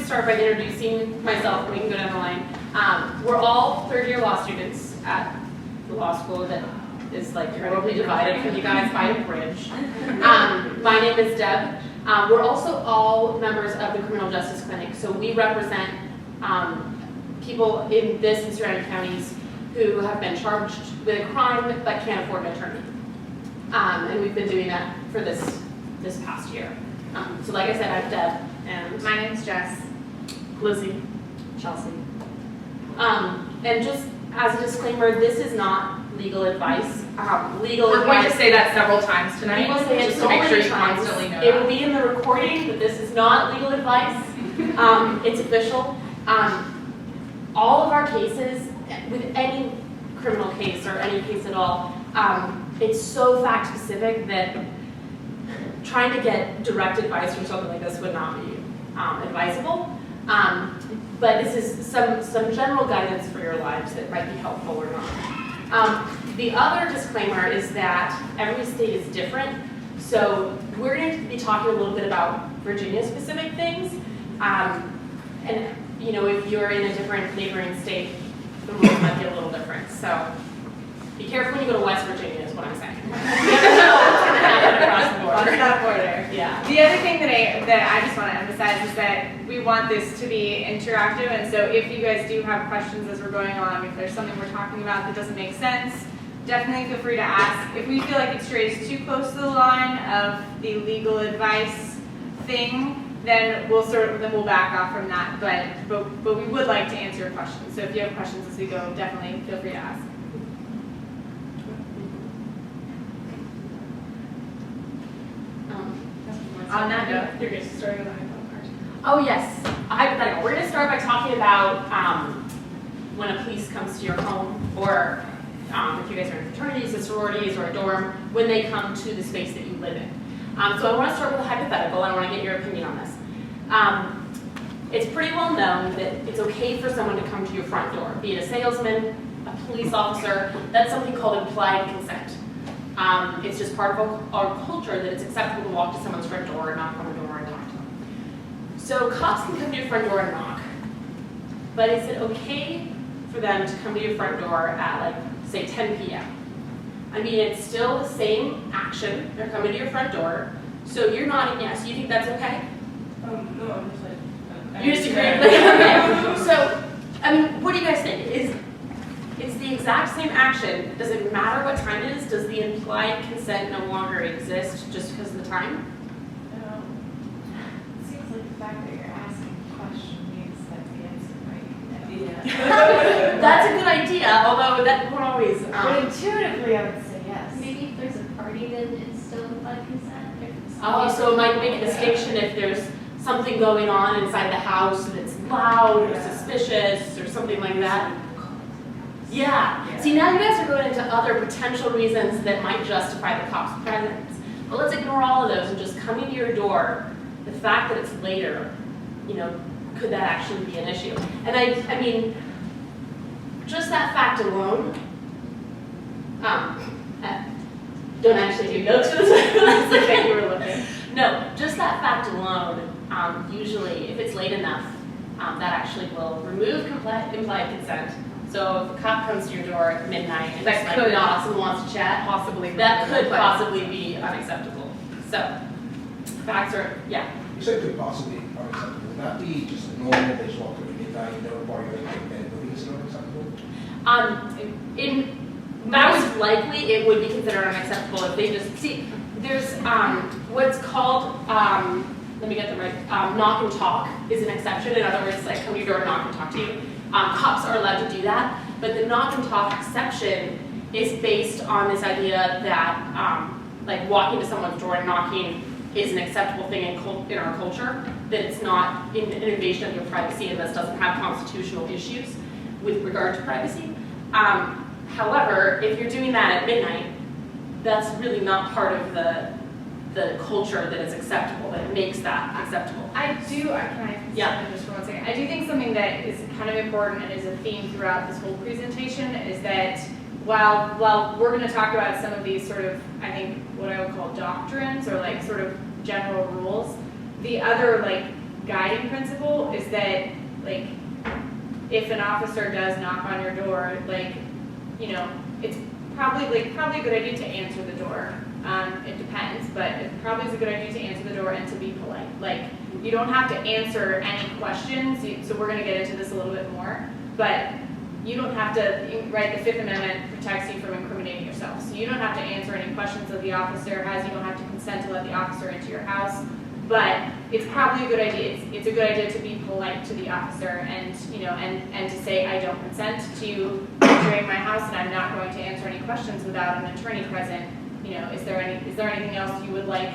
to start by introducing myself, we can go down the line. We're all third-year law students at the law school that is like horribly divided from you guys by a bridge. My name is Deb. We're also all members of the Criminal Justice Clinic, so we represent people in this and surrounding counties who have been charged with a crime but can't afford an attorney. And we've been doing that for this past year. So like I said, I'm Deb, and my name's Jess. Lizzy. Chelsea. And just as a disclaimer, this is not legal advice. We're going to say that several times tonight, we will say just it to make sure you times. constantly know It will be in the recording that this is not legal advice. It's official. All of our cases, with any criminal case or any case at all, it's so fact specific that trying to get direct advice from something like this would not be advisable. But this is some general guidance for your lives that might be helpful or not. The other disclaimer is that every state is different. So we're going to be talking a little bit about Virginia specific things. And you know, if you're in a different neighboring state, the rules might get a little different. So be careful when you go to West Virginia is what I'm saying. You never know what's going to happen across the border. Across that border. Yeah. The other thing that I just want to emphasize is that we want this to be interactive, and so if you guys do have questions as we're going along, if there's something we're talking about that doesn't make sense, definitely feel free to ask. If we feel like it strays too close to the line of the legal advice thing, then we'll back off from that. But we would like to answer your questions. So if you have questions as we go, definitely feel free to ask. On that note, You're going to start with a hypothetical. Oh yes, a hypothetical. We're going to start by talking about when a police comes to your home, or if you guys are in fraternities, or sororities, or a dorm, when they come to the space that you live in. So I want to start with a hypothetical. I want to get your opinion on this. It's pretty well known that it's okay for someone to come to your front door, be it a salesman, a police officer. That's something called implied consent. It's just part of our culture that it's acceptable to walk to someone's front door and knock on the door and talk to them. So cops can come to your front door and knock, but is it okay for them to come to your front door at like, say 10 p.m.? I mean, it's still the same action. They're coming to your front door. So you're nodding yes. You think that's okay? No, I'm just like... You just agree? Okay. So, I mean, what do you guys think? It's the exact same action. Does it matter what time it is? Does the implied consent no longer exist just because of the time? No. It seems like the fact that you're asking a question means that the answer might be no. Yeah. That's a good idea, although that won't always... But intuitively, I would say yes. Maybe if there's a party, then it's still implied consent. So it might make a distinction if there's something going on inside the house that's loud or suspicious or something like that. Yeah. See, now you guys are going into other potential reasons that might justify the cops' presence. But let's ignore all of those and just coming to your door. The fact that it's later, you know, could that actually be an issue? And I mean, just that fact alone. Don't actually do notes for this one. That's the thing you were looking. No, just that fact alone. Usually, if it's late enough, that actually will remove implied consent. So if a cop comes to your door at midnight and just like knocks and wants to chat, that could possibly be unacceptable. So facts are, yeah. You said could possibly be unacceptable. Would that be just normal? They just walk up at midnight, no party, and believe it's not acceptable? That was likely it would be considered unacceptable if they just see. There's what's called let me get them right. Knock and talk is an exception. In other words, like come to your door and knock and talk to you. Cops are allowed to do that, but the knock and talk exception is based on this idea that like walking to someone's door and knocking is an acceptable thing in our culture, that it's not an invasion of your privacy and this doesn't have constitutional issues with regard to privacy. However, if you're doing that at midnight, that's really not part of the culture that is acceptable, that makes that acceptable. can I just for 1 second? I do think something that is kind of important and is a theme throughout this whole presentation is that while we're going to talk about some of these sort of, I think, what I would call doctrines or like sort of general rules, the other like guiding principle is that, like, if an officer does knock on your door, like, you know, it's probably a good idea to answer the door. It depends, but it probably is a good idea to answer the door and to be polite. Like, you don't have to answer any questions, so we're gonna get into this a little bit more, but you don't have to, right, the Fifth Amendment protects you from incriminating yourself. So you don't have to answer any questions that the officer has, you don't have to consent to let the officer into your house, but it's probably a good idea, it's a good idea to be polite to the officer and, you know, and to say, I don't consent to you entering my house and I'm not going to answer any questions without an attorney present. You know, is there anything else you would like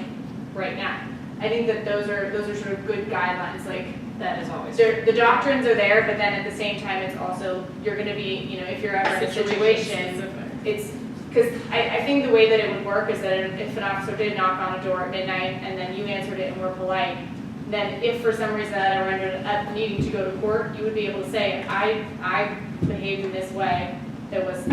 right now? I think that those are sort of good guidelines, like, That is always. the doctrines are there, but then at the same time, it's also, you're gonna be, you know, if you're ever in a situation, it's, because I think the way that it would work is that if an officer did knock on a door at midnight and then you answered it and were polite, then if for some reason that ever ended up needing to go to court, you would be able to say, I behaved in this way, that was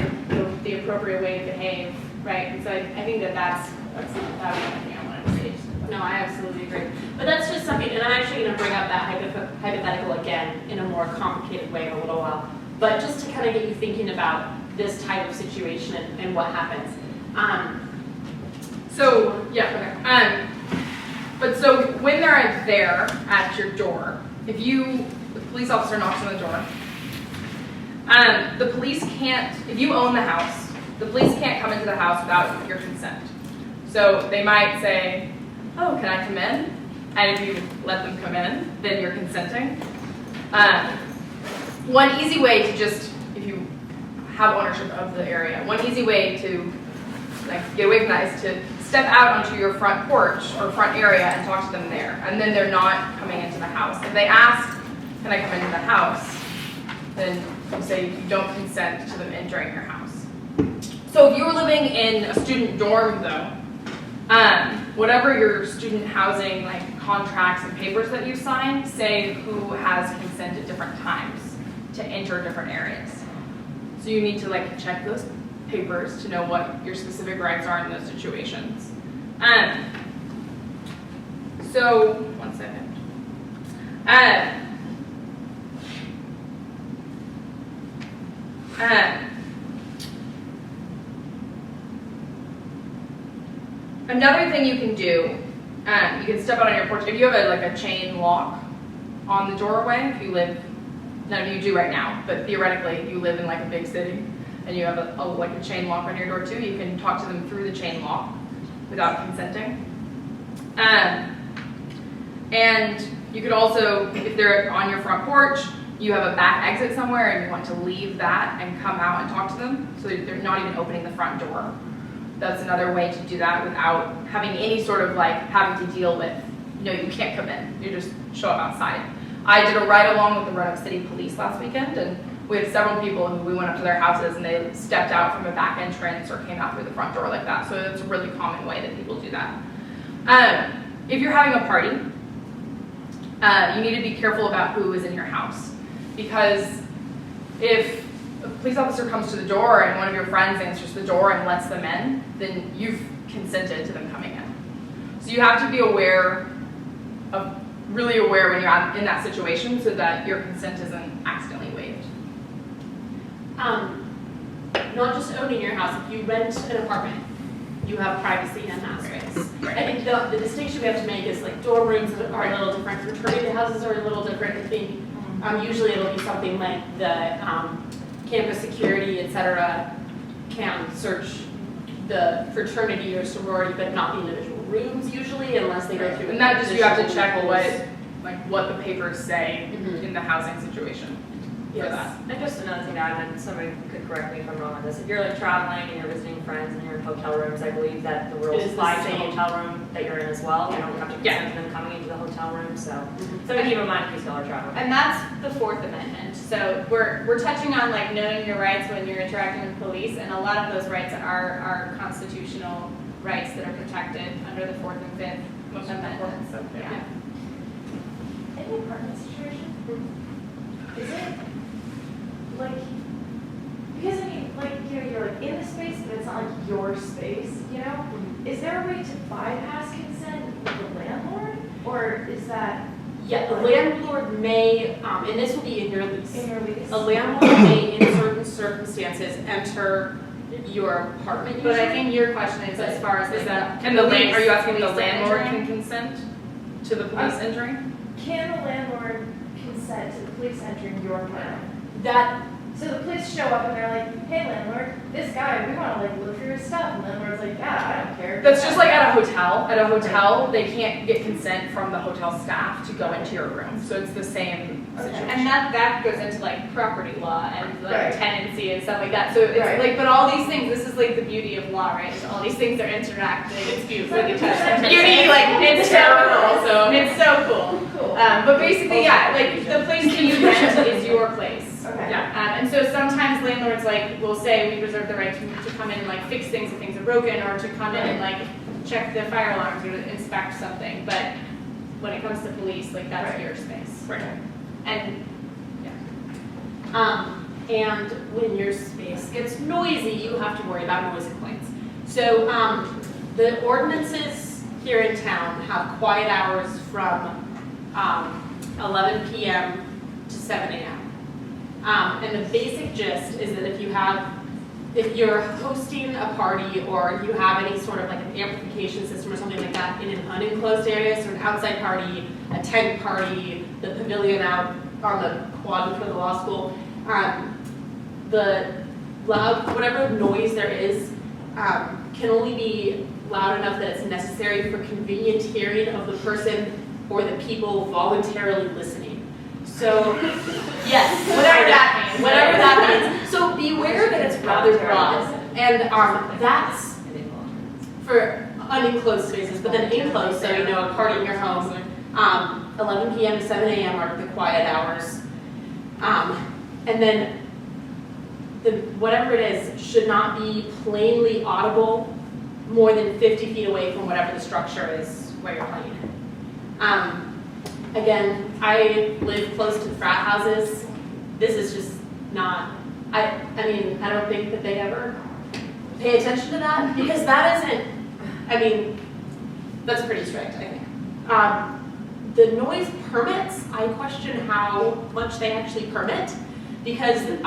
the appropriate way to behave, right? And so I think that's one thing I wanted to say. No, I absolutely agree. But that's just something, and I'm actually going to bring up that hypothetical again in a more complicated way in a little while. But just to kind of get you thinking about this type of situation and what happens. But so when they're there at your door, if the police officer knocks on the door, the police can't, if you own the house, the police can't come into the house without your consent. So they might say, oh, can I come in? And if you let them come in, then you're consenting. One easy way to just, if you have ownership of the area, one easy way to get away from that is to step out onto your front porch or front area and talk to them there. And then they're not coming into the house. If they ask, can I come into the house? Then you say you don't consent to them entering your house. So if you were living in a student dorm though, whatever your student housing contracts and papers that you sign say who has consent at different times to enter different areas. So you need to check those papers to know what your specific rights are in those situations. So, one second. Another thing you can do, you can step out on your porch. If you have a chain lock on the doorway, if you live, none of you do right now, but theoretically you live in a big city and you have a chain lock on your door too, you can talk to them through the chain lock without consenting. And you could also, if they're on your front porch, you have a back exit somewhere and you want to leave that and come out and talk to them, so they're not even opening the front door. That's another way to do that without having any sort of having to deal with, no, you can't come in, you just show up outside. I did a ride along with the Roanoke City Police last weekend, and we had several people who we went up to their houses and they stepped out from a back entrance or came out through the front door like that. So it's a really common way that people do that. If you're having a party, you need to be careful about who is in your house, because if a police officer comes to the door and one of your friends answers the door and lets them in, then you've consented to them coming in. So you have to be really aware when you're in that situation so that your consent isn't accidentally waived. Not just owning your house, if you rent an apartment, you have privacy in that space. Right. I think the distinction we have to make is dorm rooms are a little different, fraternity houses are a little different. I think usually it'll be something like the campus security, etc., can search the fraternity or sorority, but not the individual rooms usually, unless they go through. And that just, you have to check what the papers say in the housing situation for that. And just another thing to add, and somebody could correct me if I'm wrong on this, if you're traveling and you're visiting friends and you're in hotel rooms, I believe that the rules It is the apply to the same. hotel room that you're in as well. You don't have to consent to them coming into the hotel room, so something to keep in mind if you still are traveling. And that's the Fourth Amendment. So we're touching on knowing your rights when you're interacting with police, and a lot of those rights are constitutional rights that are protected under the Fourth and Fifth Amendments. So, yeah. In the apartment situation, is it because you're in the space, but it's not your space, Is there a way to bypass consent with the landlord, or is that Yeah, the landlord may, and this will be in your lease. In your lease? A landlord may, in certain circumstances, enter your apartment But I usually. think your question is as far as like that. And the land, are you asking if the police landlord entering? can consent to the police entering? Can the landlord consent to the police entering your apartment? That, So the police show up and they're like, hey landlord, this guy, we wanna like look through his stuff, and the landlord's like, yeah, I don't care. That's just like at a hotel. At a hotel, they can't get consent from the hotel staff to go into your room. So it's the same Okay. situation. And that goes into like property law and like Right. tenancy and stuff like that. So it's Right. like, but all these things, this is like the beauty of law, right? So all these things are interacting. It's beautiful. But- Beauty, like it's so cool. So It's so cool. Cool. But basically, yeah, like the place that you rent is your place. Okay. Yeah. And so sometimes landlords like will say we reserve the right to come in and like fix things if things are broken, or to come in and like check the fire alarms or to inspect something. But when it comes to police, like that's Right. your space. Right. And and when your space gets noisy, you have to worry about noise complaints. So, the ordinances here in town have quiet hours from, 11 p.m. to 7 a.m. And the basic gist is that if you're hosting a party or you have any sort of like an amplification system or something like that in an unenclosed area, so an outside party, a tent party, the pavilion out on the quad in front of the law school, the loud, whatever noise there is, can only be loud enough that it's necessary for convenient hearing of the person or the people voluntarily listening. So, yes, whatever that means. So beware that it's rather broad. And that's for unenclosed spaces, but then enclosed, so you know, a party in your home, 11 p.m. to 7 a.m. are the quiet hours. And then whatever it is should not be plainly audible more than 50 feet away from whatever the structure is where you're playing. Again, I live close to the frat houses. This is just not, I mean, I don't think that they ever pay attention to that, because that isn't, I mean, that's pretty strict, I think. The noise permits, I question how much they actually permit, because doesn't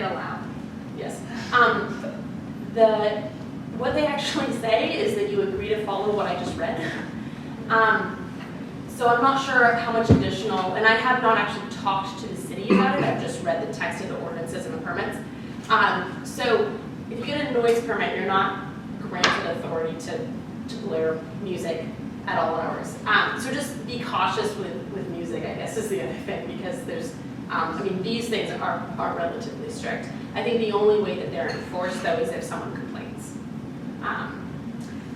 allow. yes. What they actually say is that you agree to follow what I just read. So I'm not sure how much additional, and I have not actually talked to the city about it, I've just read the text of the ordinances and the permits. So if you get a noise permit, you're not granted authority to blare music at all hours. So just be cautious with music, I guess, is the other thing, because there's, I mean, these things are relatively strict. I think the only way that they're enforced, though, is if someone complains.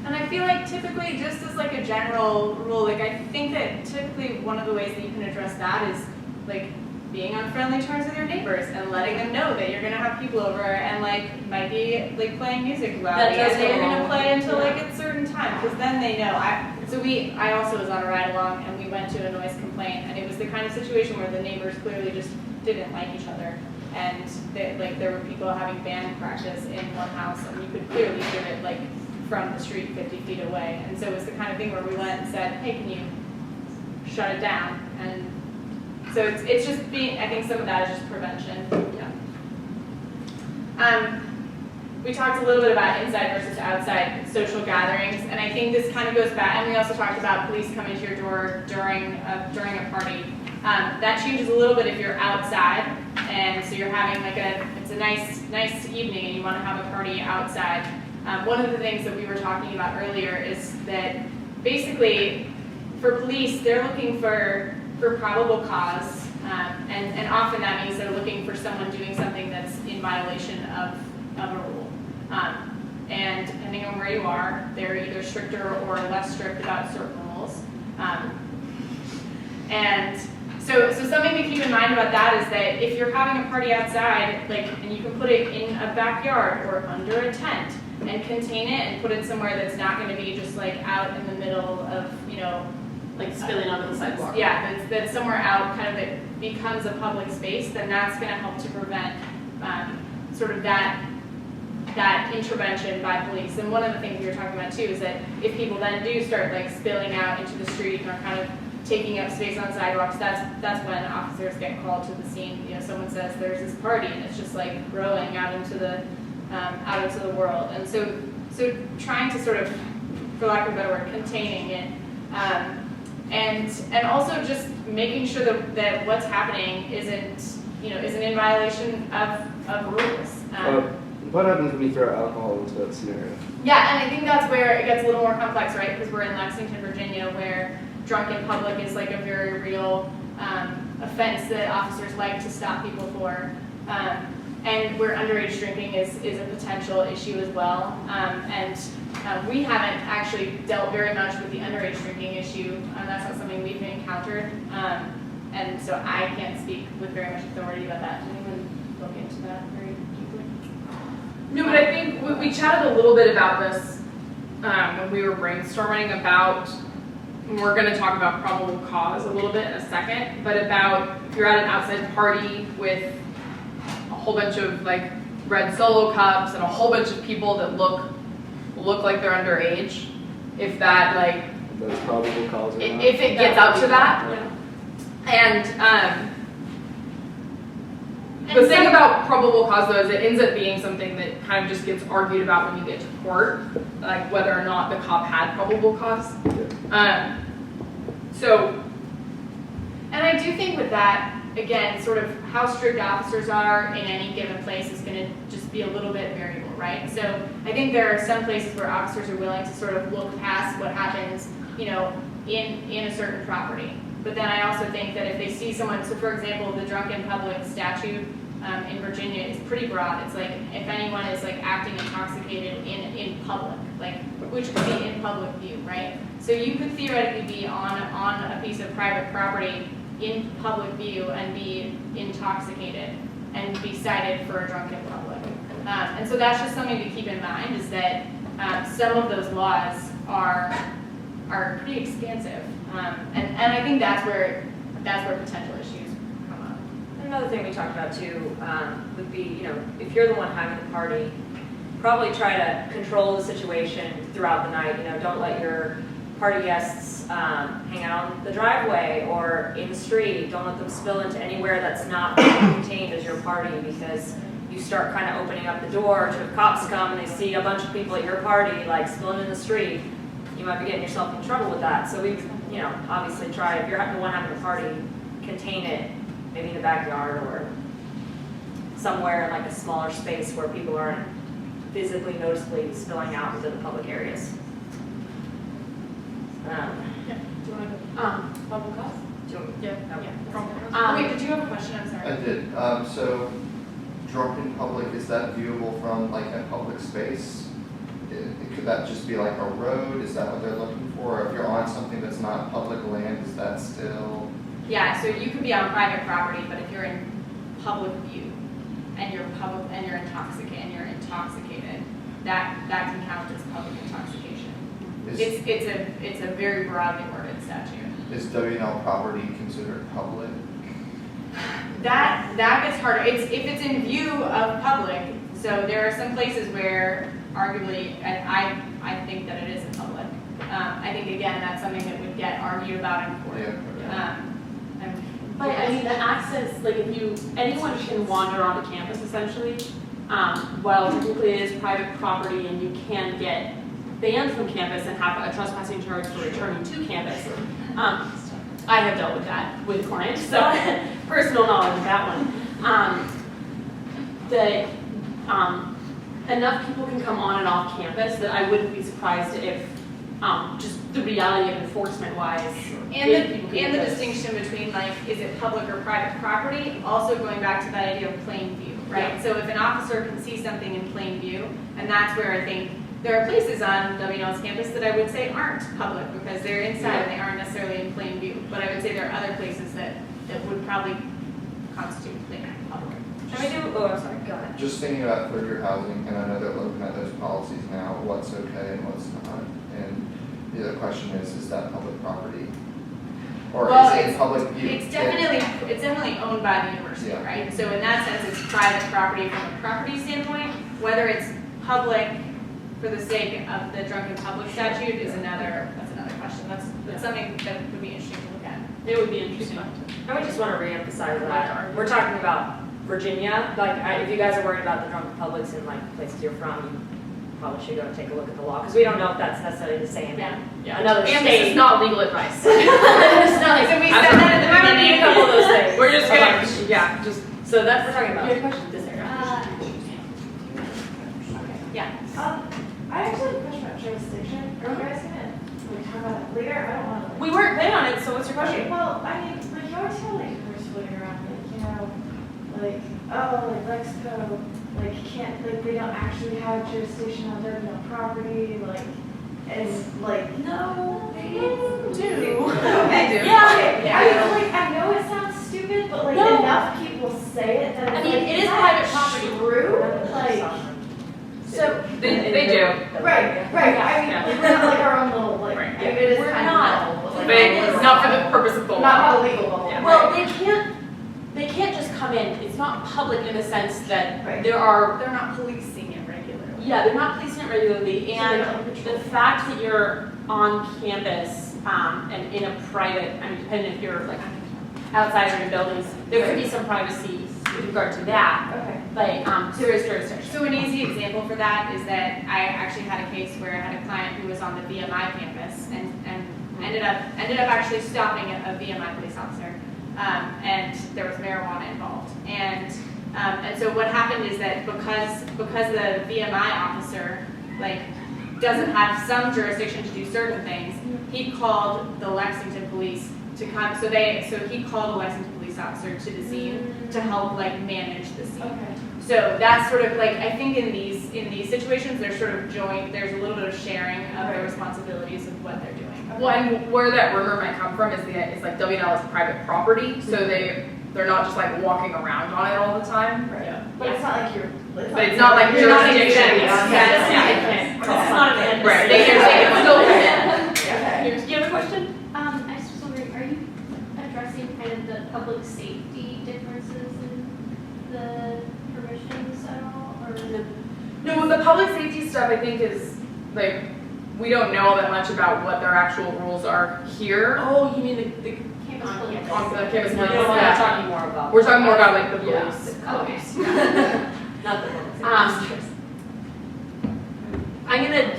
And I feel like typically, just as like a general rule, like I think that typically one of the ways that you can address that is like being on friendly terms with your neighbors and letting them know that you're gonna have people over and like might be like playing music loudly That does and that you're go gonna along play with it, until yeah. like a certain time, because then they know. I also was on a ride along and we went to a noise complaint, and it was the kind of situation where the neighbors clearly just didn't like each other, and like there were people having band practice in one house, and you could clearly hear it like from the street 50 feet away. And so it was the kind of thing where we went and said, hey, can you shut it down? And so it's just being, I think some of that is just prevention. Yeah. We talked a little bit about inside versus outside social gatherings, and I think this kind of goes back, and we also talked about police coming to your door during a party. That changes a little bit if you're outside, and so you're having like it's a nice evening and you want to have a party outside. One of the things that we were talking about earlier is that basically for police, they're looking for probable cause, and often that means they're looking for someone doing something that's in violation of a rule. And depending on where you are, they're either stricter or less strict about certain rules. And so something to keep in mind about that is that if you're having a party outside, like, and you can put it in a backyard or under a tent and contain it and put it somewhere that's not going to be just like out in the middle of, you know, Like spilling onto the sidewalk. yeah, that's somewhere out, kind of it becomes a public space, then that's going to help to prevent sort of that intervention by police. And one of the things we were talking about too is that if people then do start like spilling out into the street and are kind of taking up space on sidewalks, that's when officers get called to the scene. You know, someone says there's this party and it's just like growing out into the world. And so trying to sort of, for lack of a better word, containing it, and also just making sure that what's happening isn't in violation of rules. What happens when you throw alcohol into that scenario? Yeah, and I think that's where it gets a little more complex, right? Because we're in Lexington, Virginia, where drunk in public is like a very real offense that officers like to stop people for. And where underage drinking is a potential issue as well. We haven't actually dealt very much with the underage drinking issue. That's not something we've encountered. And so I can't speak with very much authority about that. Did anyone look into that very deeply? No, but I think we chatted a little bit about this when we were brainstorming about, and we're going to talk about probable cause a little bit in a second, but about if you're at an outside party with a whole bunch of like red Solo cups and a whole bunch of people that look like they're underage, if that like, That's probable cause or not? if it gets up to that. Yeah. And the thing about probable cause though is it ends up being something that kind of just gets argued about when you get to court, like whether or not the cop had probable cause. And I do think with that, again, sort of how strict officers are in any given place is going to just be a little bit variable, right? So I think there are some places where officers are willing to sort of look past what happens, in a certain property. But then I also think that if they see someone, so for example, the drunk in public statute in Virginia is pretty broad. It's like if anyone is like acting intoxicated in public, like which could be in public view, right? So you could theoretically be on a piece of private property in public view and be intoxicated and be cited for a drunk in public. And so that's just something to keep in mind, is that some of those laws are pretty expansive. And I think that's where potential issues come up. Another thing we talked about too would be, if you're the one having the party, probably try to control the situation throughout the night. Don't let your party guests hang out on the driveway or in the street. Don't let them spill into anywhere that's not contained as your party, because you start kind of opening up the door to if cops come and they see a bunch of people at your party like spilling in the street, you might be getting yourself in trouble with that. So we, obviously try, if you're the one having a party, contain it, maybe in the backyard or somewhere in like a smaller space where people aren't physically noticeably spilling out into the public areas. Do you want to bubble cause? Wait, did you have a question? I'm sorry. I did. So, drunk in public, is that viewable from like a public space? Could that just be like a road? Is that what they're looking for? Or if you're on something that's not public land, is that still? Yeah, so you could be on private property, but if you're in public view and you're intoxicated, that can count as public intoxication. It's a very broadly worded statute. Is W&L property considered public? That gets harder. If it's in view of public, so there are some places where arguably, and I think that it is in public. I think again that's something that would get argued about in court. Yeah. But I mean, the access, like anyone can wander onto campus essentially. While technically it is private property and you can get banned from campus and have a trespassing charge for returning to campus. I have dealt with that with clients, so personal knowledge of that one. Enough people can come on and off campus that I wouldn't be surprised if just the reality of enforcement wise. And the distinction between like, is it public or private property? Also going back to that idea of plain view, right? Yeah. So if an officer can see something in plain view, and that's where I think there are places on W&L's campus that I would say aren't public because they're inside and they aren't necessarily in plain view. But I would say there are other places that would probably constitute plain public. I'm sorry, go ahead. Just thinking about third-year housing, and I know they're looking at those policies now, what's okay and what's not. And the other question is that public property? Or is it public view? It's definitely owned by the university, Yeah. right? So in that sense, it's private property from a property standpoint. Whether it's public for the sake of the drunken public statute is another question. That's something that would be interesting to look at. It would be interesting. I would just want to reemphasize that we're talking about Virginia. Like, if you guys are worried about the drunk publics in like places you're from, you probably should go take a look at the law because we don't know if that's necessarily the same. Yeah. Another And state. this is not legal advice. It's not like, so we said that at the I would need a couple of those things. We're just gonna, yeah, just. So that's what we're talking You about. had a question? This area. I actually have a question about jurisdiction. Are you guys gonna like talk about it later? I don't wanna like. We weren't planning on it, so what's your Okay, question? well, I mean, like you always have like rumors floating around, like, you know, like, oh, like Lexco, like can't, like they don't actually have jurisdiction on their real property, like, and like. No, they do. Okay. Yeah. Okay, I mean, like, I know it sounds stupid, but like No. enough people say it that I it's mean, like, it is that private property. True, like, So, They do. right, I mean, Yeah. like, we're not like our own little, like, Right. I mean, it is We're kind not. of bubble, but But like. not for the purpose of the law. Not a legal bubble. Yeah. well, they can't just come in. It's not public in the sense that Right. there are, They're not policing it regularly. yeah, they're not policing it regularly. So they And don't control the it. fact that you're on campus, and in a private, I mean, depending if you're like outside of your buildings, there could be some privacy with regard to that, Okay. but, there is jurisdiction. So an easy example for that is that I actually had a case where I had a client who was on the VMI campus and ended up actually stopping a VMI police officer, and there was marijuana involved. And so what happened is that because the VMI officer like doesn't have some jurisdiction to do certain things, he called the Lexington police to come. So he called a Lexington police officer to the scene to help like manage the scene. Okay. So that's sort of like, I think in these situations, there's sort of there's a little bit of sharing of the responsibilities of what they're doing. Well, and where that rumor might come from is it's like W&L is private property, so they're not just like walking around on it all the time. Right. Yeah. But it's not like you're. But it's not like You're not jurisdiction. exempt. Yeah. It's not an end. Right, they can still come in. Okay. Do you have a question? I was just wondering, are you addressing kind of the public safety differences in the permissions at all, or? No, the public safety stuff I think is like, we don't know that much about what their actual rules are here Oh, you mean the Campus police. on the campus. No, police. we're Yeah. not talking more about. We're talking more about like the Yeah. police. Okay. Not the police. I'm gonna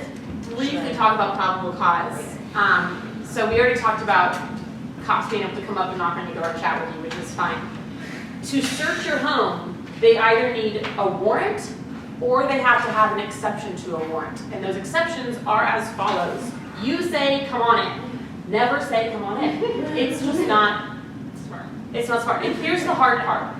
briefly talk about probable cause. So we already talked about cops being able to come up and knock on your door and chat with you, which is fine. To search your home, they either need a warrant or they have to have an exception to a warrant. And those exceptions are as follows. You say, come on in. Never say, come on in. It's just not smart. It's not smart. And here's the hard part.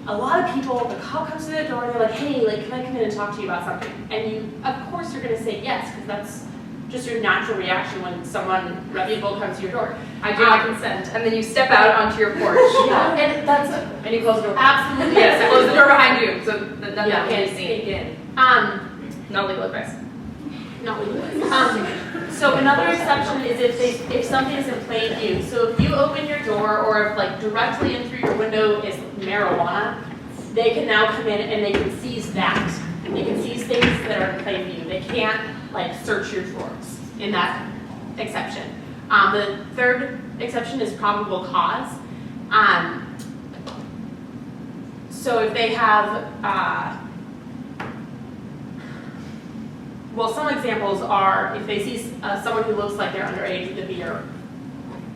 A lot of people, the cop comes to the door and they're like, hey, like, can I come in and talk to you about something? And you, of course, you're gonna say yes, because that's just your natural reaction when someone reputable comes to your door. I do not consent. And then you step out onto your porch. Yeah, and that's And you close the door. absolutely. Yes, close the door behind you so that nothing Yeah. can be seen. Sneak in. No legal advice. Not legalized. So another exception is if something is in plain view. So if you open your door or if like directly in through your window is marijuana, they can now come in and they can seize that. They can seize things that are in plain view. They can't like search your drawers in that exception. The third exception is probable cause. So if they have, well, some examples are if they see someone who looks like they're underage with a beer,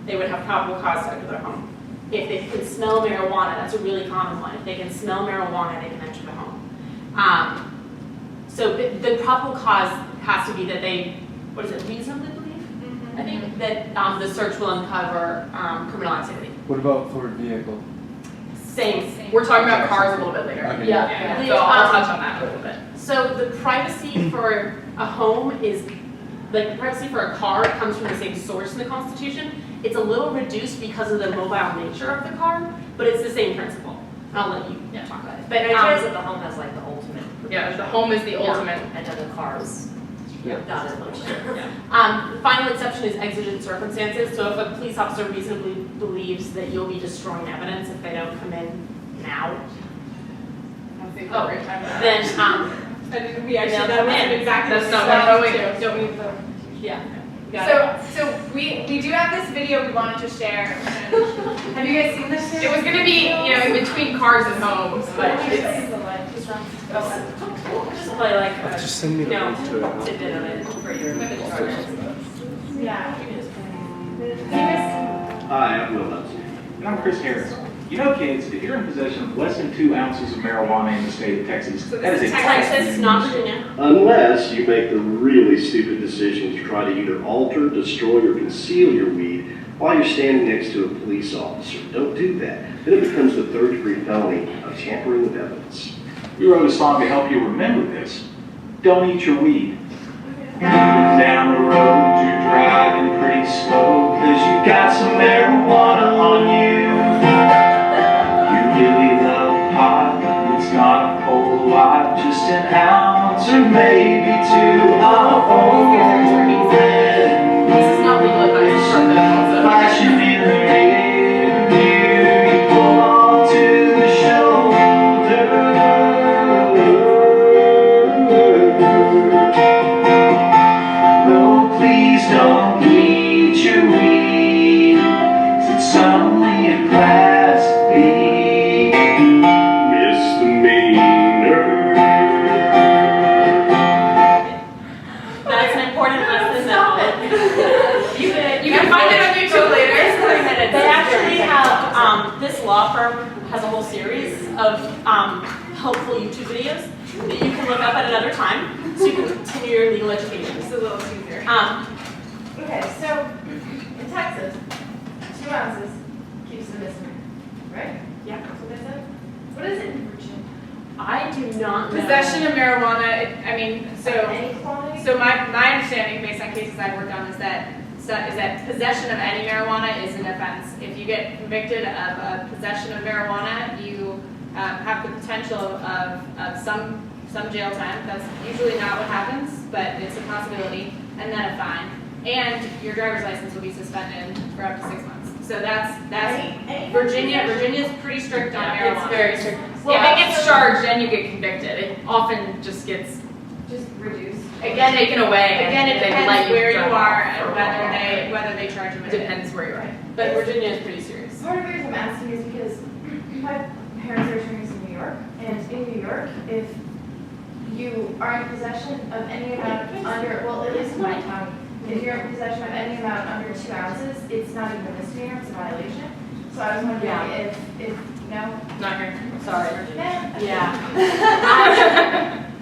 they would have probable cause to enter their home. If they can smell marijuana, that's a really common one. If they can smell marijuana, they can enter the home. So the probable cause has to be that they, what is it, reasonably believe? I think that the search will uncover criminal activity. What about for a vehicle? Same. We're talking about cars a little bit later. Okay. Yeah. So I'll touch on that a little bit. So the privacy for a home is, like the privacy for a car comes from the same source in the Constitution. It's a little reduced because of the mobile nature of the car, but it's the same principle. I'll let you talk about it. But it is that the home has like the ultimate. Yeah, the home is the ultimate. And then the cars, Yeah. not as much. The final exception is exigent circumstances. So if a police officer reasonably believes that you'll be destroying evidence if they don't come in now, Oh, then We actually, Yeah, that wasn't man. exactly. That's what not we what said. we Don't we vote? yeah. You got it? So we do have this video we wanted to share. Have you guys seen this? It was gonna be, in between cars and homes, but it's, Just play like a, Just send me the link to it. tidbit of it for your programs. Yeah. Hi, I'm Will Hudson. And I'm Chris Harris. You know, kids, if you're in possession of less than 2 ounces of marijuana in the state of Texas, So that is this a is Texas, not Virginia. Unless you make the really stupid decision to try to either alter, destroy, or conceal your weed while you're standing next to a police officer. Don't do that. Then it becomes the 3rd-degree felony of tampering with evidence. We wrote a song to help you remember this. Don't eat your weed. Down the road, you're driving pretty slow, cause you got some marijuana on you. You really love pot, it's not a whole lot, just an ounce or maybe 2 of all. this is not legal advice from them also. Flashing in the rear view, you pull onto the shoulder. No, please don't eat your weed. It's only a class B misdemeanor. That's an important lesson that You can find it on YouTube later. they actually have, this law firm has a whole series of helpful YouTube videos that you can look up at another time so you can continue your legal education. Just a little teaser. Okay, so in Texas, 2 ounces keeps the misdemeanor, right? Yeah. That's what they said? What is it in Virginia? I do not know. Possession of marijuana, Any quantity? So my understanding, based on cases I've worked on, is that possession of any marijuana is an offense. If you get convicted of a possession of marijuana, you have the potential of some jail time. That's usually not what happens, but it's a possibility, and then a fine. And your driver's license will be suspended for up to 6 months. So that's Any Virginia. possession? Virginia's pretty strict on marijuana. It's very strict. Well, If it gets charged and you get convicted, it often just gets Just reduce. Again, taken away. Again, it and they let depends where you drive are off and for a whether they charge you while. with it. Depends where you are. But Virginia is pretty serious. Part of the reason I'm asking is because my parents are attorneys in New York, and in New York, if you are in possession of any amount under, well, at least in my county, if you're in possession of any amount under 2 ounces, it's not even a misdemeanor, it's a violation. So I was wondering Yeah. if, no? Not here. Sorry. Yeah.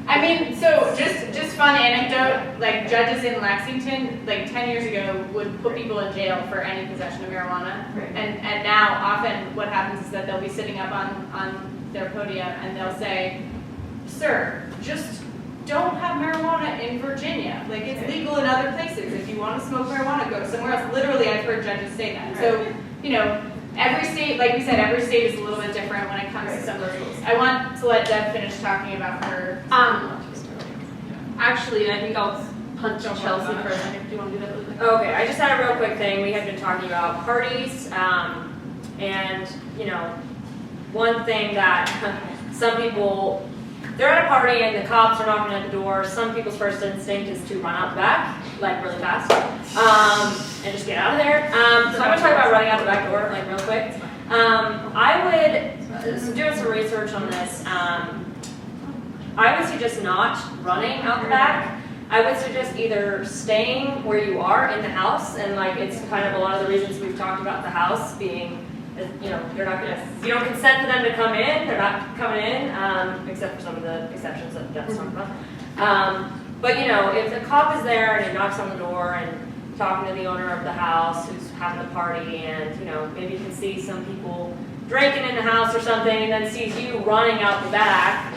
I mean, so just fun anecdote, like judges in Lexington, like 10 years ago, would put people in jail for any possession of marijuana. Right. And now often what happens is that they'll be sitting up on their podium and they'll say, sir, just don't have marijuana in Virginia. Like it's legal in other places. If you want to smoke marijuana, go somewhere else. Literally, I've heard judges say that. So, every state, like we said, every state is a little bit different when it comes to some of those rules. I want to let Deb finish talking about her. Actually, I think I'll punch Chelsea for a second. Do you want to do that really quick? Okay, I just had a real quick thing. We had been talking about parties, and one thing that some people, they're at a party and the cops are knocking at the door. Some people's first instinct is to run out the back, like really fast, and just get out of there. So I'm gonna talk about running out the back door, like real quick. I would, doing some research on this, I would suggest not running out the back. I would suggest either staying where you are in the house, and like it's kind of a lot of the reasons we've talked about the house being, you're not gonna, you don't consent for them to come in, they're not coming in, except for some of the exceptions that Deb's talking about. But if the cop is there and he knocks on the door and talking to the owner of the house who's having the party, and maybe you can see some people drinking in the house or something, and then sees you running out the back.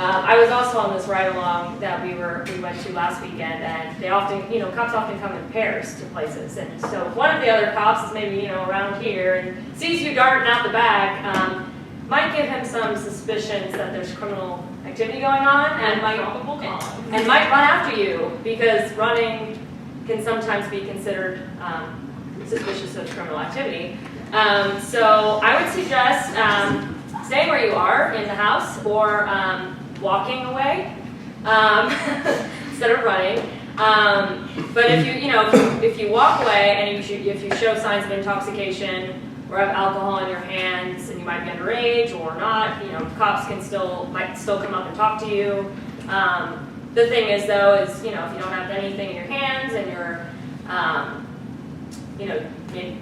I was also on this ride along that we went to last weekend, and they often, cops often come in pairs to places, and so if one of the other cops is maybe, around here and sees you darting out the back, might give him some suspicions that there's criminal activity going on, and might run after you, because running can sometimes be considered suspicious of criminal activity. So I would suggest staying where you are in the house, or walking away instead of running. But if if you walk away and if you show signs of intoxication or have alcohol in your hands and you might be underage or not, cops might still come up and talk to you. The thing is though is, if you don't have anything in your hands and you're,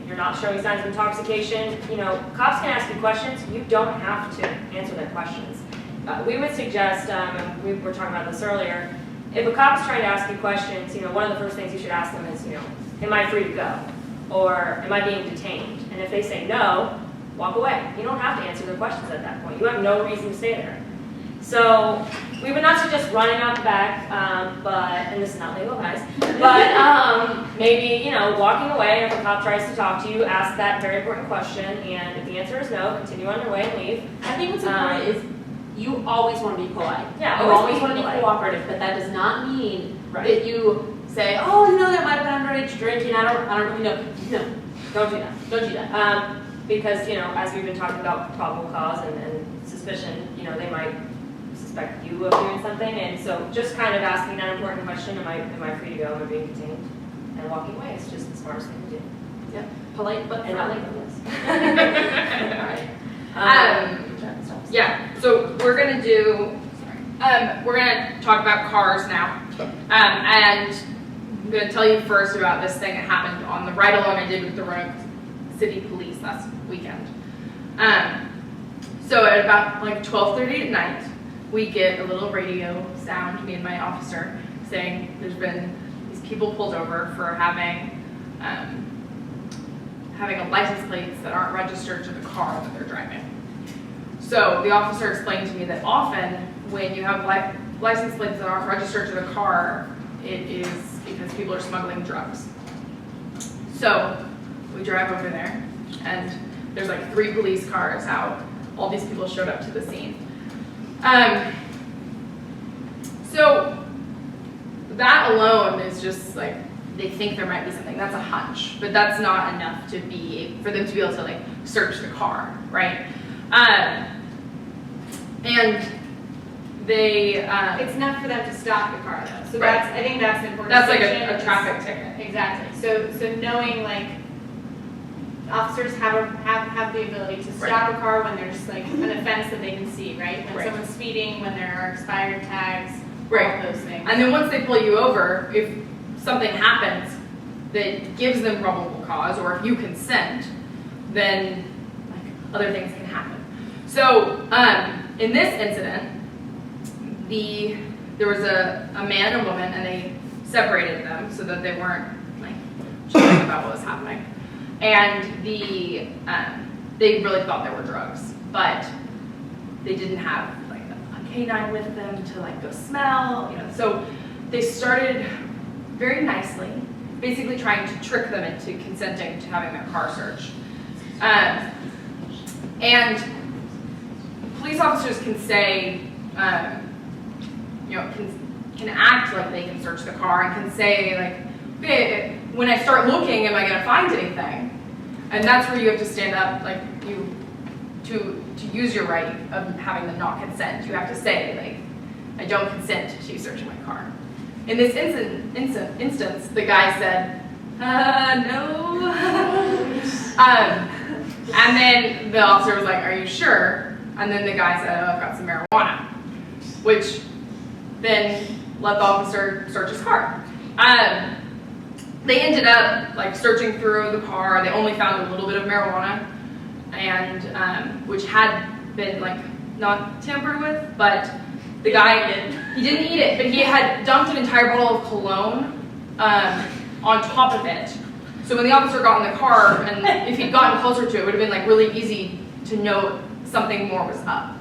you're not showing signs of intoxication, cops can ask you questions. You don't have to answer their questions. We would suggest, and we were talking about this earlier, if a cop's trying to ask you questions, one of the first things you should ask them is, am I free to go? Or am I being detained? And if they say no, walk away. You don't have to answer their questions at that point. You have no reason to stay there. So we would not suggest running out the back, and this is not legal, guys, but maybe, walking away, and if a cop tries to talk to you, ask that very important question, and if the answer is no, continue on your way and leave. I think what's important is you always want to be polite. Yeah, you always want to be polite. cooperative, but that does not mean Right. that you say, oh, there might have been underage drinking, I don't really know. No, Don't do that. don't do that. Because, as we've been talking about probable cause and suspicion, they might suspect you of doing something, and so just kind of asking that important question, am I free to go, am I being detained, and walking away is just the smartest thing to do. Yep. Polite but And not friendly. legal. Yeah, so we're gonna talk about cars now. And I'm gonna tell you first about this thing that happened on the ride-along I did with the Roanoke City Police last weekend. So at about like 12:30 at night, we get a little radio sound, me and my officer, saying there's been these people pulled over for having license plates that aren't registered to the car that they're driving. So the officer explained to me that often when you have license plates that aren't registered to the car, it is because people are smuggling drugs. So we drive over there, and there's like 3 police cars out. All these people showed up to the scene. So that alone is just like, they think there might be something. That's a hunch, but that's not enough for them to be able to like search the car, right? And they It's enough for them to stop the car though. So Right. I think that's an important. that's like distinction. a traffic ticket. Exactly. So knowing like officers have the ability to stop a car when there's like an offense that they can see, right? When Right. someone's speeding, when there are expired tags, Right. all of those things. And then once they pull you over, if something happens that gives them probable cause, or if you consent, then like other things can happen. So in this incident, there was a man and a woman, and they separated them so that they weren't like chatting about what was happening. And they really thought there were drugs, but they didn't have like a canine with them to like go smell, So they started very nicely, basically trying to trick them into consenting to having their car searched. And police officers can say, can act like they can search the car and can say like, okay, when I start looking, am I going to find anything? And that's where you have to stand up, like to use your right of having them not consent. You have to say like, I don't consent to you searching my car. In this instance, the guy said, no. And then the officer was like, are you sure? And then the guy said, oh, I've got some marijuana, which then let the officer search his car. They ended up like searching through the car. They only found a little bit of marijuana, and which had been like not tampered with, but the guy he didn't eat it, but he had dumped an entire bottle of cologne on top of it. So when the officer got in the car, and if he'd gotten closer to it, it would have been like really easy to know something more was up.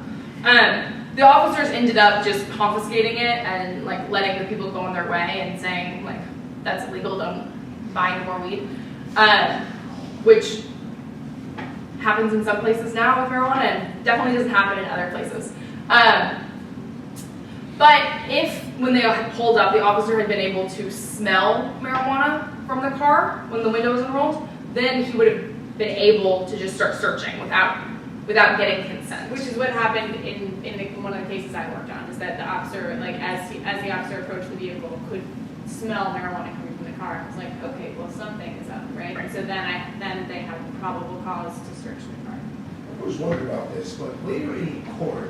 The officers ended up just confiscating it and like letting the people go on their way and saying like, that's illegal, don't buy any more weed, which happens in some places now with marijuana and definitely doesn't happen in other places. But if, when they pulled up, the officer had been able to smell marijuana from the car when the window was unrolled, then he would have been able to just start searching without getting consent. Which is what happened in one of the cases I worked on, is that the officer, like as the officer approached the vehicle, could smell marijuana coming from the car. I was like, okay, well, something is up, right? And so then they have probable cause to search the car. I was wondering about this, but later in court,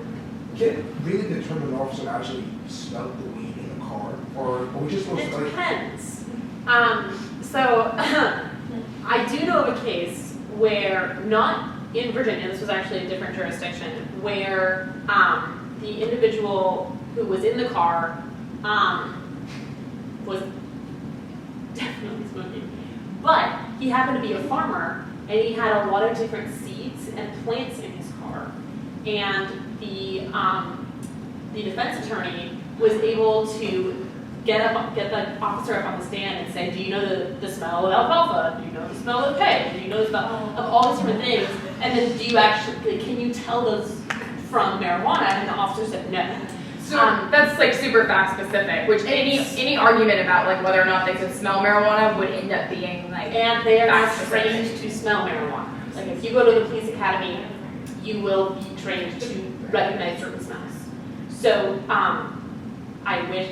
can it really determine an officer actually smelled the weed in the car? Or are we just supposed It to like? depends. So I do know of a case where, not in Virginia, this was actually a different jurisdiction, where the individual who was in the car was definitely smoking. But he happened to be a farmer, and he had a lot of different seeds and plants in his car. And the defense attorney was able to get the officer up on the stand and say, do you know the smell of alfalfa? Do you know the smell of hay? Do you know the smell of all these different things? And then can you tell those from marijuana? And the officer said no. So that's like super fact specific, which any argument about like whether or not they could smell marijuana would end up being like. And they are not fact-specific. trained to smell marijuana. Like if you go to the police academy, you will be trained to recognize certain smells. So I wish,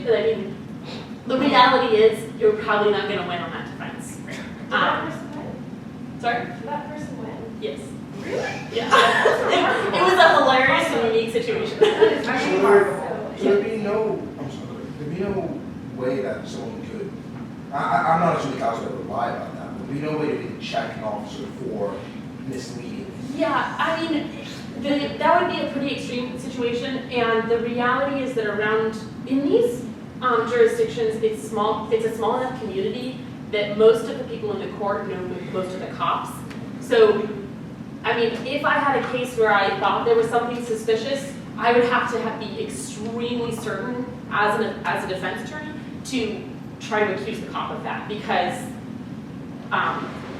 the reality is you're probably not going to win on that defense. Did that person win? Sorry? Did that person win? Yes. Really? Yeah. It was a hilarious and unique situation. There'd be no way that someone could, I'm not assuming the cops would ever lie about that, but there'd be no way to really check an officer for misleading. Yeah, I mean, that would be a pretty extreme situation, and the reality is that in these jurisdictions, it's a small enough community that most of the people in the court know most of the cops. So, I mean, if I had a case where I thought there was something suspicious, I would have to be extremely certain as a defense attorney to try to accuse the cop of that, because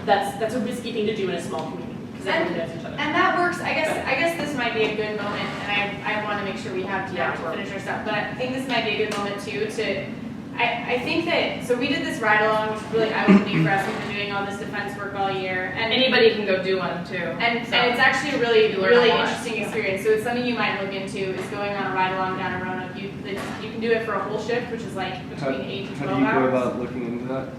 that's a risky thing to do in a small community. Everyone knows each other. And that works. I guess this might be a good moment, and I want to make sure we have time to finish our stuff. But I think this might be a good moment too to. I think that so we did this ride along, which was really eye-opening for us. We've been doing all this defense work all year, and Anybody can go do one too. and it's actually a really interesting experience. So it's something you might look into is going on a ride along down to Roanoke. You can do it for a whole shift, which is like between 8 to 12 How do you go hours. about looking into that?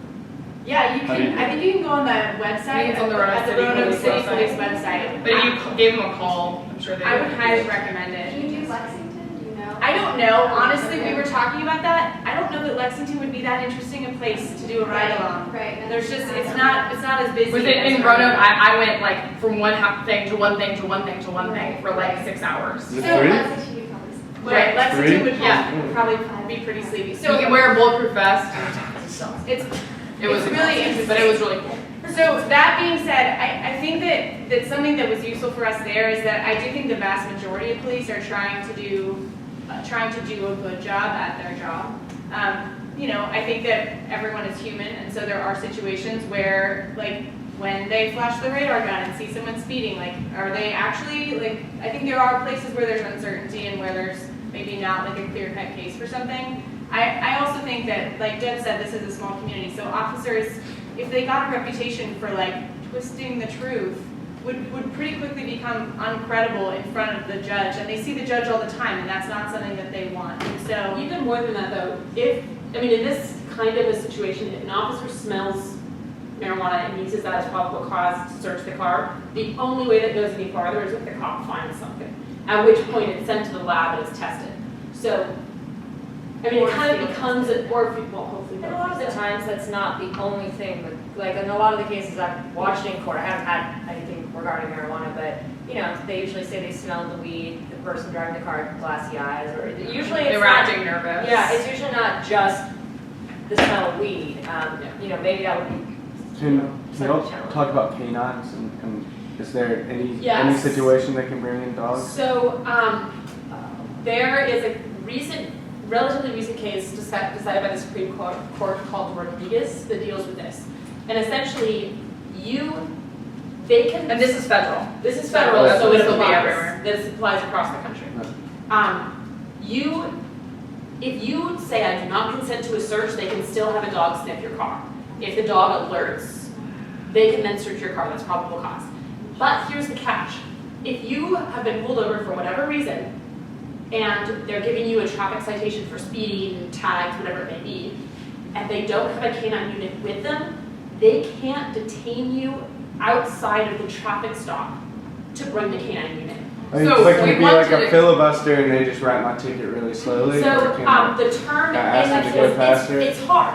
Yeah, you How do can. you- I think you can go on the website. It's on the Roanoke at the City Roanoke Police City website. Police website. But if you gave them a call, I'm sure they I would highly recommend Can it. you do Lexington, do you know? I don't know. Honestly, we were talking about that. I don't know that Lexington would be that interesting a place to do a ride along. Right. and There's just it's not as busy. Was it as in Roanoke? I went like from one thing to one thing to one thing to one thing for like 6 hours. Is it So free? Lexington, you probably. Right, Lexington Free? would Yeah. probably be pretty sleepy. So you can wear a bulletproof vest. it's It was It's really exhausting, but it was really cool. So that being said, I think that something that was useful for us there is that I do think the vast majority of police are trying to do a good job at their job. I think that everyone is human, and so there are situations where, like, when they flash the radar gun and see someone speeding, like, are they actually, like, I think there are places where there's uncertainty and where there's maybe not, like, a clear-cut case for something. I also think that, like Deb said, this is a small community, so officers, if they got a reputation for, like, twisting the truth, would pretty quickly become uncredible in front of the judge, and they see the judge all the time, and that's not something that they want. And so, Even more than that though, in this kind of a situation, if an officer smells marijuana and uses that as probable cause to search the car, the only way that goes any farther is if the cop finds something, at which point it's sent to the lab and is tested. So, it kind of becomes, hopefully. And a lot of the times, that's not the only thing, but like in a lot of the cases I've watched in court, I haven't had anything regarding marijuana, but they usually say they smelled the weed, the person driving the car had glassy eyes, or usually it's They were not, acting nervous. yeah, it's usually not just the smell of weed. Maybe that would be Can you all challenge. talk about canines and is there any Yes. situation that can bring in dogs? So, there is a relatively recent case decided by the Supreme Court called Rodriguez that deals with this. And essentially, they can. And this is federal. This is federal, Right. so it This will be applies. everywhere. This applies across the country. Right. If you say I do not consent to a search, they can still have a dog sniff your car. If the dog alerts, they can then search your car. That's probable cause. But here's the catch: if you have been pulled over for whatever reason, and they're giving you a traffic citation for speeding, tags, whatever it may be, and they don't have a canine unit with them, they can't detain you outside of the traffic stop to bring the canine unit. I mean, So like, can we it be want like to- a filibuster and they just write my ticket really slowly? So, or can the term, I ask them to go faster? it's hard,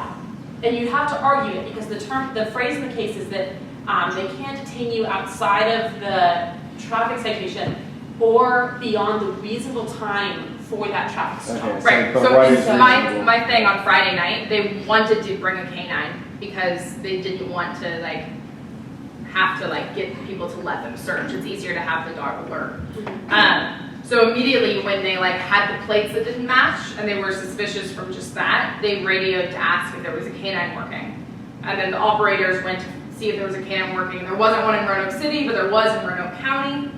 and you have to argue it, because the phrase in the case is that, they can't detain you outside of the traffic citation or beyond the reasonable time for that traffic stop. Okay. Right, But so what is my reasonable? thing on Friday night, they wanted to bring a canine because they didn't want to like have to like get people to let them search. It's easier to have the dog alert. So immediately when they like had the plates that didn't match and they were suspicious from just that, they radioed to ask if there was a canine working. And then the operators went to see if there was a canine working. There wasn't one in Roanoke City, but there was in Roanoke County.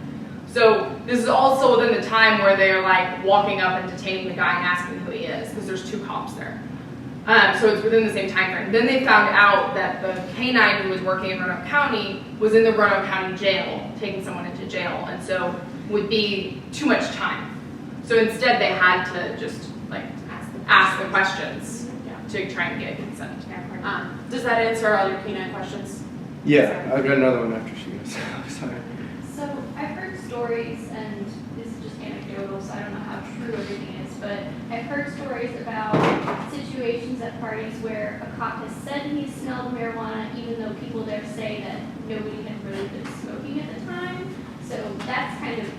So this is also within the time where they're like walking up and detaining the guy and asking who he is, because there's 2 cops there. So it's within the same time frame. Then they found out that the canine who was working in Roanoke County was in the Roanoke County jail, taking someone into jail, and so would be too much time. So instead they had to just like ask the questions to try and get consent. Does that answer all your canine questions? Yeah, I've got another one after she goes. Sorry. So I've heard stories, and this is just anecdotal, so I don't know how true everything is, but I've heard stories about situations at parties where a cop has said he smelled marijuana, even though people there say that nobody had really been smoking at the time. So that's kind of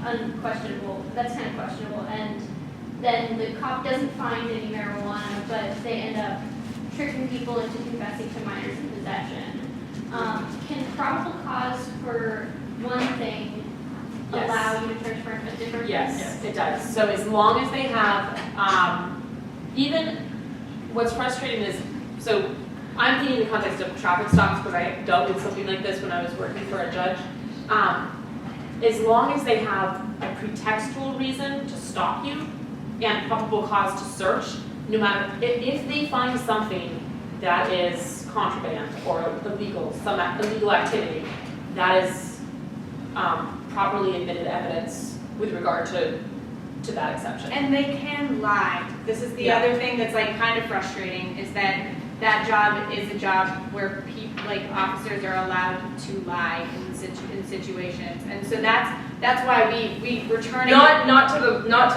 unquestionable. That's kind of questionable. And then the cop doesn't find any marijuana, but they end up tricking people into confessing to minors in possession. Can probable cause for one thing Yes. allow you to charge for a different? Yes, it does. So as long as they have, even, what's frustrating is, so I'm thinking in the context of traffic stops because I dealt with something like this when I was working for a judge. As long as they have a pretextual reason to stop you and probable cause to search, no matter, if they find something that is contraband or illegal, some illegal activity, that is properly admitted evidence with regard to that exception. And they can lie. This is the Yeah. other thing that's like kind of frustrating, is that that job is a job where people, like officers, are allowed to lie in situations, and so that's why we returning. Not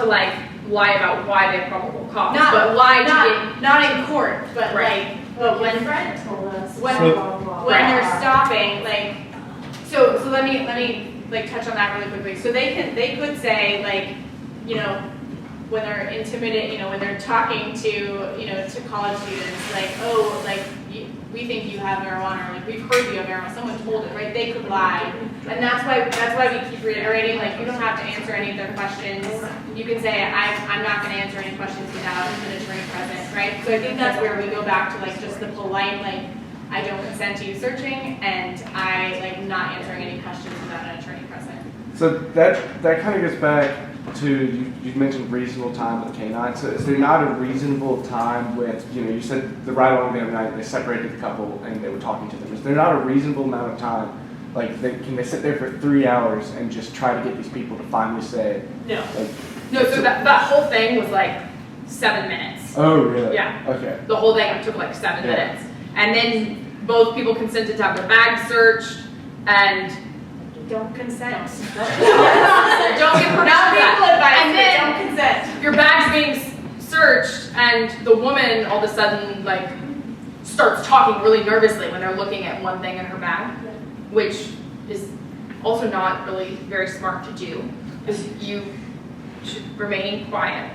to like lie about why they probable cause, Not- but lie to not in court, but Right. but when Fred told us. when So- when you're stopping, like, so let me like touch on that really quickly. So they could say, like, you know, when they're intimidated, you know, when they're talking to, you know, to college students, like, oh, like, we think you have marijuana, or like, we've heard you have marijuana, someone told it, right? They could lie. And that's why we keep reiterating, like, you don't have to answer any of their questions. You can say, I'm not gonna answer any questions without an attorney present, right? So I think that's where we go back to, like, just the polite, like, I don't consent to you searching, and I, like, not answering any questions without an attorney present. So that kind of goes back to, you mentioned reasonable time with the canine. So is there not a reasonable time with, you know, you said the ride along the other night, they separated the couple and they were talking to them. Is there not a reasonable amount of time? Like, can they sit there for 3 hours and just try to get these people to finally say, No. like, No, so that whole thing was like 7 minutes. oh, really? Yeah. Okay. The whole thing took like 7 Yeah. minutes. And then both people consented to have their bags searched and Don't consent. don't get permission Not for that. legal advice, And but then don't consent. your bag's being searched and the woman all of a sudden like starts talking really nervously when they're looking at one thing in her bag, which is also not really very smart to do because you should remain quiet.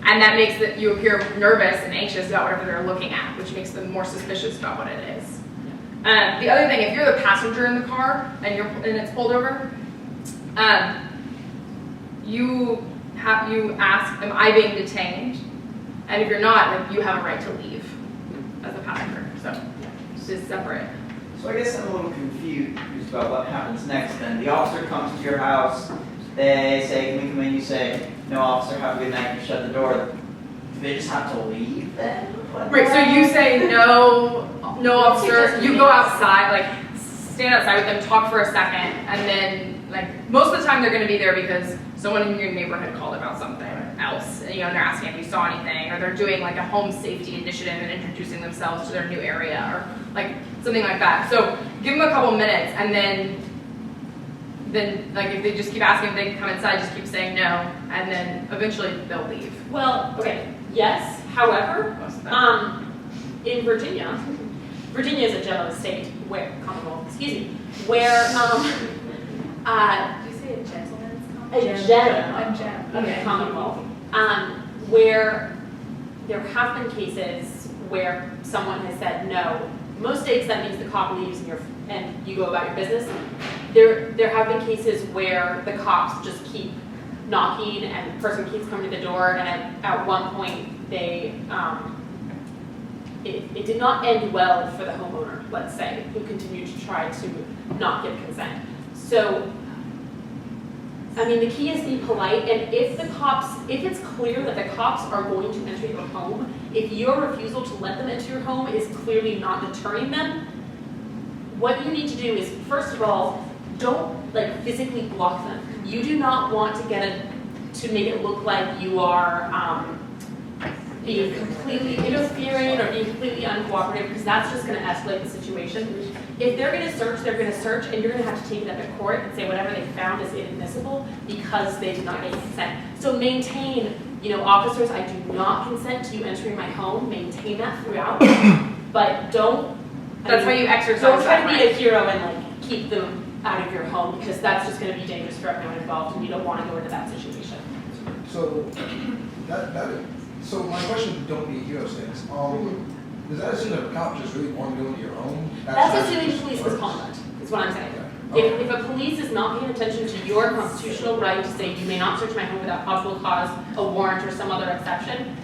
And that makes that you appear nervous and anxious about whatever they're looking at, which makes them more suspicious about what it is. The other thing, if you're the passenger in the car and it's pulled over, you ask, "Am I being detained?" And if you're not, like, you have a right to leave as a passenger. So it's just separate. So I guess I'm a little confused about what happens next then. The officer comes to your house, they say, "Can we come in?" You say, "No, officer, have a good night," you shut the door. Do they just have to leave then? Right, so you say no officer, you go outside, like stand outside with them, talk for a second, and then like, most of the time they're gonna be there because someone in your neighborhood called about something else, and, you know, and they're asking if you saw anything, or they're doing like a home safety initiative and introducing themselves to their new area, or like something like that. So give them a couple minutes, and then like if they just keep asking if they can come inside, just keep saying no, and then eventually they'll leave. Well, okay, yes, however, Most of the time. in Virginia is a general state where, Commonwealth, excuse me, where, Did you say a gentleman's a general, A gem. okay, Commonwealth, where there have been cases where someone has said no. Most states that means the cop leaves and you go about your business. There have been cases where the cops just keep knocking and the person keeps coming to the door, and at one point they it did not end well for the homeowner, let's say, who continued to try to not give consent. So, I mean, the key is be polite, and if it's clear that the cops are going to enter your home, if your refusal to let them into your home is clearly not deterring them, what you need to do is, first of all, don't like physically block them. You do not want to to make it look like you are being completely interfering or being completely uncooperative, because that's just going to escalate the situation. If they're going to search, they're going to search, and you're going to have to take it up to court and say whatever they found is inadmissible because they did not get consent. So maintain, officers, I do not consent to you entering my home. Maintain that throughout, but don't. That's how you exercise. Don't try to that be right. a hero and like keep them out of your home, because that's just going to be dangerous for everyone involved, and you don't want to go into that situation. So, so my question, don't be a hero stakes. Does that assume that a cop just really want to go into your home? That's assuming police misconduct, is what I'm saying. Okay. If a police is not paying attention to your constitutional right to say you may not search my home without probable cause, a warrant, or some other exception,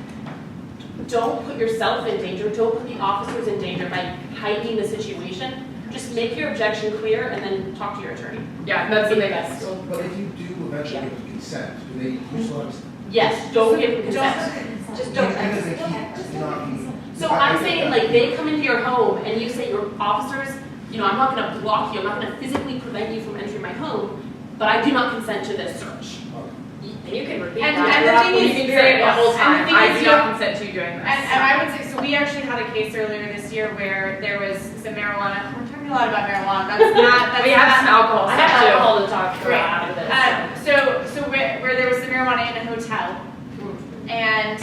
don't put yourself in danger, don't put the officers in danger by heightening the situation. Just make your objection clear and then talk to your attorney. Yeah, that's the Be biggest. best. But if you do eventually Yeah. give them consent, do they usually Yes, don't give them consent. Just don't. Even if they keep knocking. So I'm saying, like, they come into your home and you say, your officers, I'm not gonna block you, I'm not gonna physically prevent you from entering my home, but I do not consent to this search. And you can repeat And that. the thing You is, can say it the whole and time. the thing I is, do not consent to you doing this. And I would say, so we actually had a case earlier this year where there was some marijuana. We're talking a lot about marijuana. That's We have some alcohol I have stuff too. alcohol to talk Great. about after this. So where there was some marijuana in a hotel, and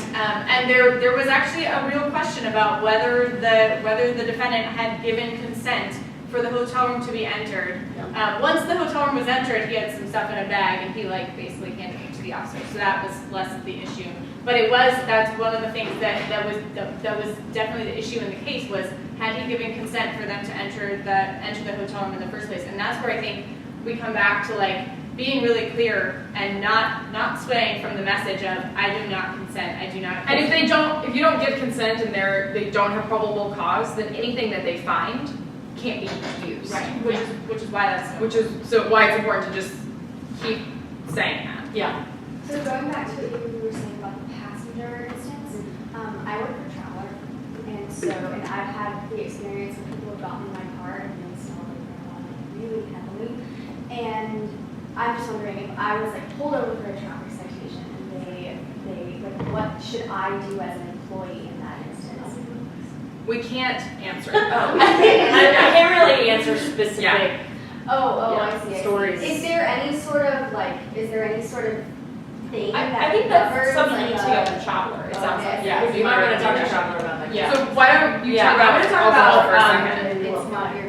there was actually a real question about whether the defendant had given consent for the hotel room to be entered. Once the hotel room was entered, he had some stuff in a bag, and he basically handed it to the officer. So that was less of the issue. But that's one of the things that was definitely the issue in the case, was had he given consent for them to enter the hotel room in the first place. And that's where I think we come back to being really clear and not swaying from the message of I do not consent, I do not consent. And if you don't give consent and they don't have probable cause, then anything that they find can't be used. Right, which is why that's why it's important to just keep saying that. Yeah. So going back to what you were saying about the passenger instance, I work for Traveler, and I've had the experience of people have gotten in my car and they smell like marijuana really heavily, and I'm just wondering if I was pulled over for a traffic citation and they what should I do as an employee in that instance? We can't answer. I can't really answer specific. Yeah. I see. Stories. Is there any sort of thing I think that's covers, something you need to a- go to Traveler, it sounds like. Yeah, you might want to talk to Traveler about that. Yeah. So why don't you Yeah, talk about I'm gonna talk alcohol about, for a second? It's not your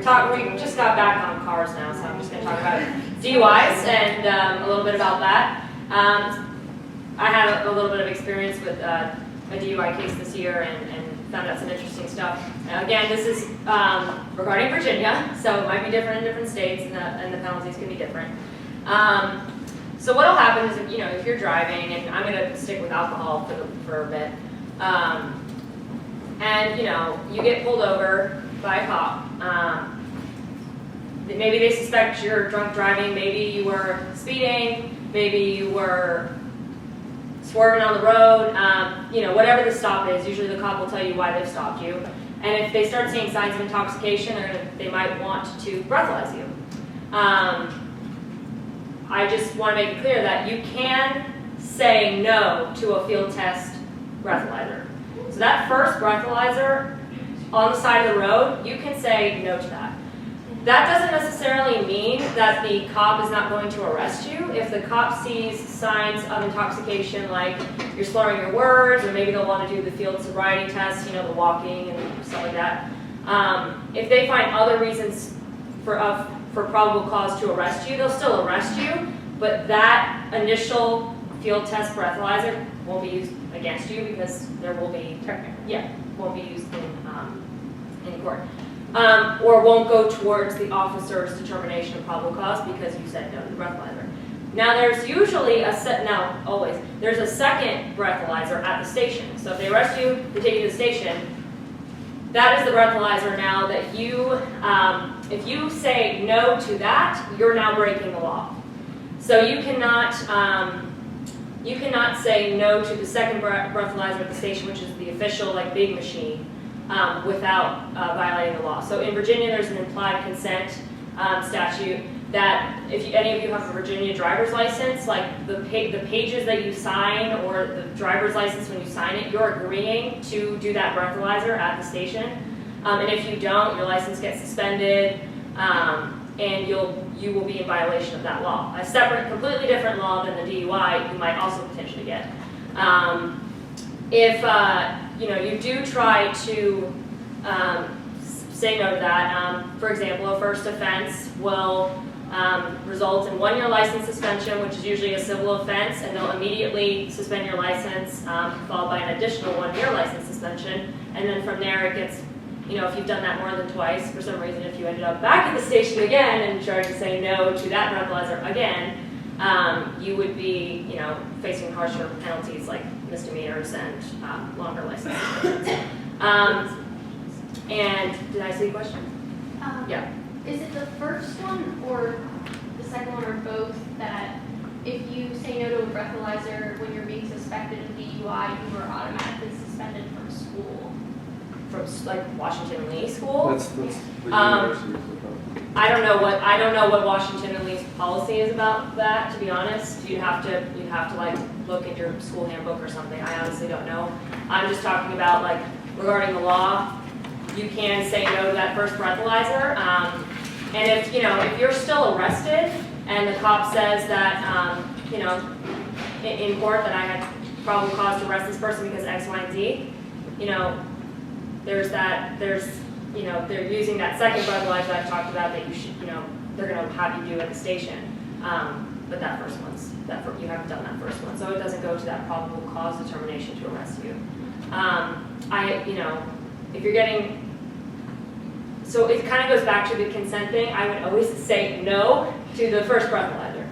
We just got back on cars now, so I'm just going to talk about DUIs and a little bit about that. I had a little bit of experience with a DUI case this year and found out some interesting stuff. Again, this is regarding Virginia, so it might be different in different states, and the penalties can be different. So what'll happen is, if you're driving, and I'm going to stick with alcohol for a bit, and you get pulled over by a cop. Maybe they suspect you're drunk driving. Maybe you were speeding. Maybe you were swerving on the road. Whatever the stop is, usually the cop will tell you why they've stopped you. And if they start seeing signs of intoxication, they might want to breathalyze you. I just want to make it clear that you can say no to a field test breathalyzer. So that first breathalyzer on the side of the road, you can say no to that. That doesn't necessarily mean that the cop is not going to arrest you. If the cop sees signs of intoxication, like you're slurring your words, or maybe they'll want to do the field sobriety test, you know, the walking and stuff like that. If they find other reasons for probable cause to arrest you, they'll still arrest you, but that initial field test breathalyzer won't be used against you because there will be, won't be used in court. Or won't go towards the officer's determination of probable cause because you said no to the breathalyzer. Now there's usually there's a second breathalyzer at the station. So if they arrest you, they take you to the station, that is the breathalyzer now that you, if you say no to that, you're now breaking the law. So you cannot say no to the second breathalyzer at the station, which is the official like big machine, without violating the law. So in Virginia, there's an implied consent statute that if any of you have a Virginia driver's license, like the pages that you sign or the driver's license when you sign it, you're agreeing to do that breathalyzer at the station. And if you don't, your license gets suspended, and you will be in violation of that law. A separate, completely different law than the DUI you might also potentially get. If you do try to say no to that, for example, a first offense will result in 1 year license suspension, which is usually a civil offense, and they'll immediately suspend your license, followed by an additional 1 year license suspension, and then from there it gets, if you've done that more than twice, for some reason, if you ended up back at the station again and tried to say no to that breathalyzer again, you would be, facing harsher penalties like misdemeanors and longer license suspensions. And did I see a question? Yeah. Is it the first one or the second one or both that if you say no to a breathalyzer when you're being suspected of DUI, you were automatically suspended from school? From like Washington Lee School? That's the university. I don't know what Washington and Lee's policy is about that, to be honest. You'd have to like look at your school handbook or something. I honestly don't know. I'm just talking about like regarding the law. You can say no to that first breathalyzer. And if you're still arrested and the cop says that in court that I had probable cause to arrest this person because X, Y, and Z, they're using that second breathalyzer that I've talked about that you should, they're going to have you do at the station. But that first one's, you haven't done that first one, so it doesn't go to that probable cause determination to arrest you. If you're getting, so it kind of goes back to the consent thing. I would always say no to the first breathalyzer.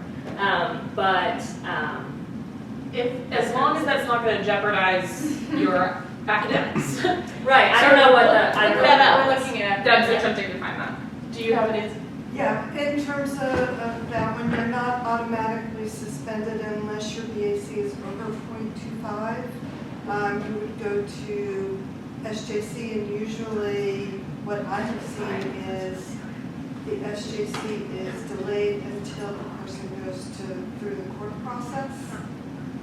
As long as that's not going to jeopardize your academics. Right, I don't know what We're looking at. Deb's attempting to find that. Do you have an answer? Yeah, in terms of that one, you're not automatically suspended unless your BAC is over 0.25. You would go to SJC, and usually what I have seen is the SJC is delayed until the person goes through the court process.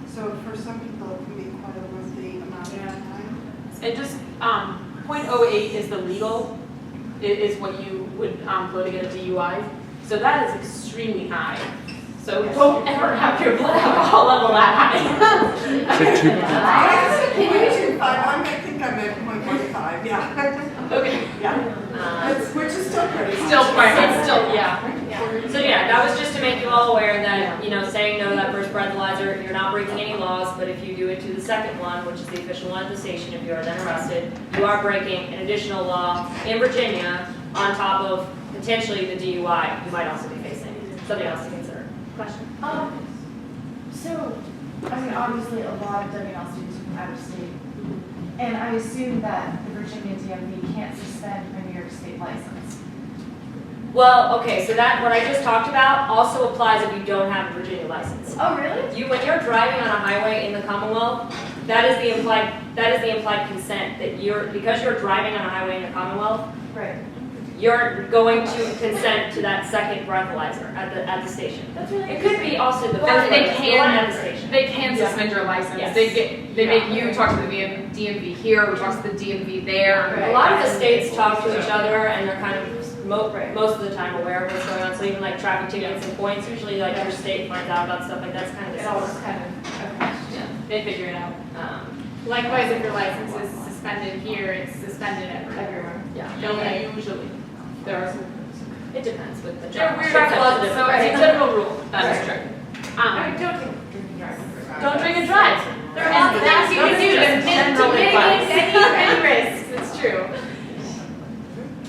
So for some people, it can be quite a lengthy amount of time. And just 0.08 is the legal, is what you would go to get a DUI. So that is extremely high. So don't ever have your blood alcohol level that high. I think I'm at 0.15, yeah. Okay, yeah. Which is still pretty high. So yeah, that was just to make you all aware that, saying no to that first breathalyzer, you're not breaking any laws, but if you do it to the second one, which is the official one at the station, if you are then arrested, you are breaking an additional law in Virginia on top of potentially the DUI you might also be facing. Something else to consider. Question? So, obviously a lot of WNL students from out of state, and I assume that the Virginia DMV can't suspend a New York State license. Well, okay, so that what I just talked about also applies if you don't have a Virginia license. Oh, really? When you're driving on a highway in the Commonwealth, that is the implied consent that because you're driving on a highway in the Commonwealth. Right. you're going to consent to that second breathalyzer at the station. That's really It could be also the Or first they one, the one at the can, station. they can suspend your license. Yes. They make you talk to the DMV here, or talk to the DMV there. A lot of the states talk to each other and they're kind of most of the time aware of what's going on. So even like traffic tickets and points, usually like your state finds out about stuff like that's kind of It's always kind of a question. They figure it out. Likewise, if your license is suspended here, it's suspended everywhere. Yeah. Usually. There are some. It depends with the They're weird traffic laws. exceptions, so Right. it's a general rule. That is true. Don't drink and drive. There are lots of things you can do to general advice. mitigate any risks, it's true.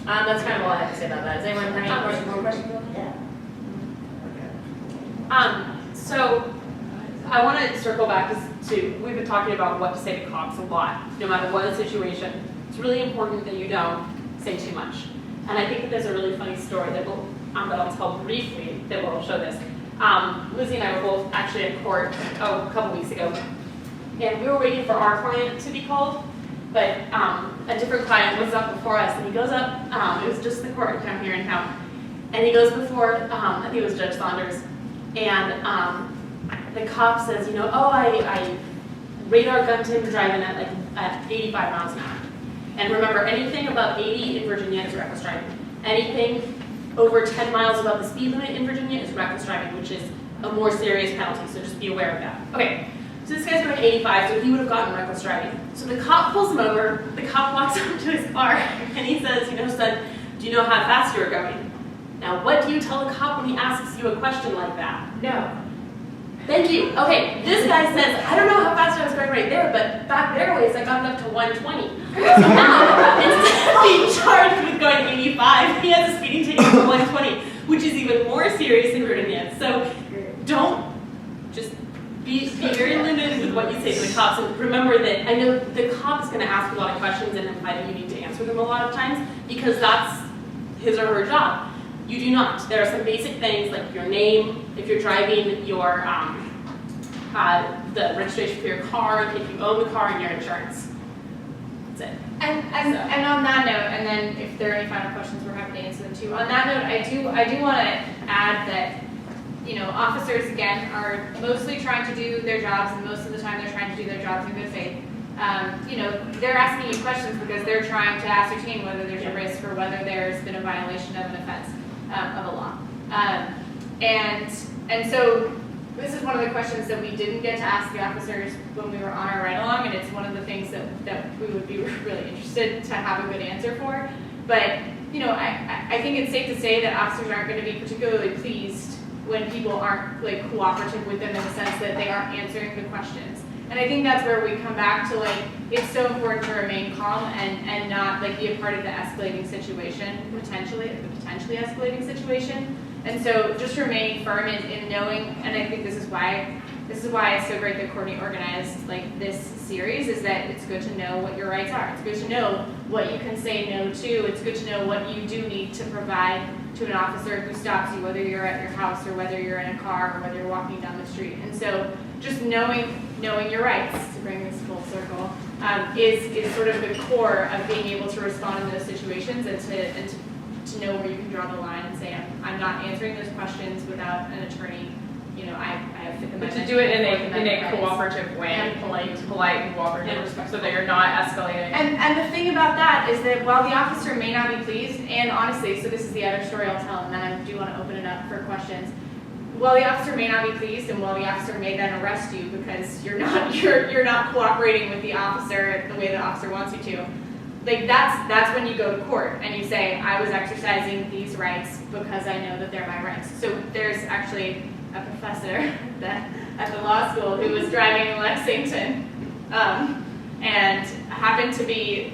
That's kind of all I have to say about that. Does anyone have any more questions? So I want to circle back to, we've been talking about what to say to cops a lot, no matter what the situation. It's really important that you don't say too much. And I think that there's a really funny story that I'll tell briefly that will show this. Lizzy and I were both actually at court a couple weeks ago, and we were waiting for our client to be called, but a different client was up before us, and he goes up, it was just the court account here in town, and he goes before, I think it was Judge Saunders, and the cop says, I radar gunned him driving at 85 miles an hour. And remember, anything above 80 in Virginia is reckless driving. Anything over 10 miles above the speed limit in Virginia is reckless driving, which is a more serious penalty, so just be aware of that. Okay, so this guy's going 85, so he would have gotten reckless driving. So the cop pulls him over, the cop walks up to his car, and he says, son, do you know how fast you're going? Now, what do you tell a cop when he asks you a question like that? No. Thank you. Okay, this guy says, I don't know how fast I was going right there, but back their ways I got it up to 120. So now, instead of being charged with going 85, he has a speeding ticket for 120, which is even more serious in Virginia. So don't just be very limited with what you say to the cops. And remember that I know the cop is going to ask a lot of questions and imply that you need to answer them a lot of times because that's his or her job. You do not. There are some basic things like your name, if you're driving, your the registration for your car, if you own the car, and your insurance. That's it. And on that note, and then if there are any final questions, we're happy to answer them too. On that note, I do want to add that officers again are mostly trying to do their jobs, and most of the time they're trying to do their jobs in good faith. They're asking you questions because they're trying to ascertain whether there's a risk or whether there's been a violation of an offense of a law. And so this is one of the questions that we didn't get to ask the officers when we were on our ride-along, and it's one of the things that we would be really interested to have a good answer for. But, I think it's safe to say that officers aren't going to be particularly pleased when people aren't cooperative with them in the sense that they aren't answering the questions. And I think that's where we come back to it's so important to remain calm and not be a part of the escalating situation, potentially escalating situation. And so just remaining firm in knowing, and I think this is why it's so great that Courtney organized this series, is that it's good to know what your rights are. It's good to know what you can say no to. It's good to know what you do need to provide to an officer who stops you, whether you're at your house or whether you're in a car or whether you're walking down the street. And so just knowing your rights, to bring this full circle, is sort of the core of being able to respond in those situations and to know where you can draw the line and say, I'm not answering those questions without an attorney. I have Fifth Amendment. But to do it in a rights. cooperative way, And polite and cooperative, so that you're not escalating. And the thing about that is that while the officer may not be pleased, and honestly, so this is the other story I'll tell, and then I do want to open it up for questions. While the officer may not be pleased, and while the officer may then arrest you because you're not cooperating with the officer the way the officer wants you to, that's when you go to court and you say, I was exercising these rights because I know that they're my rights. So there's actually a professor at the law school who was driving in Lexington and happened to be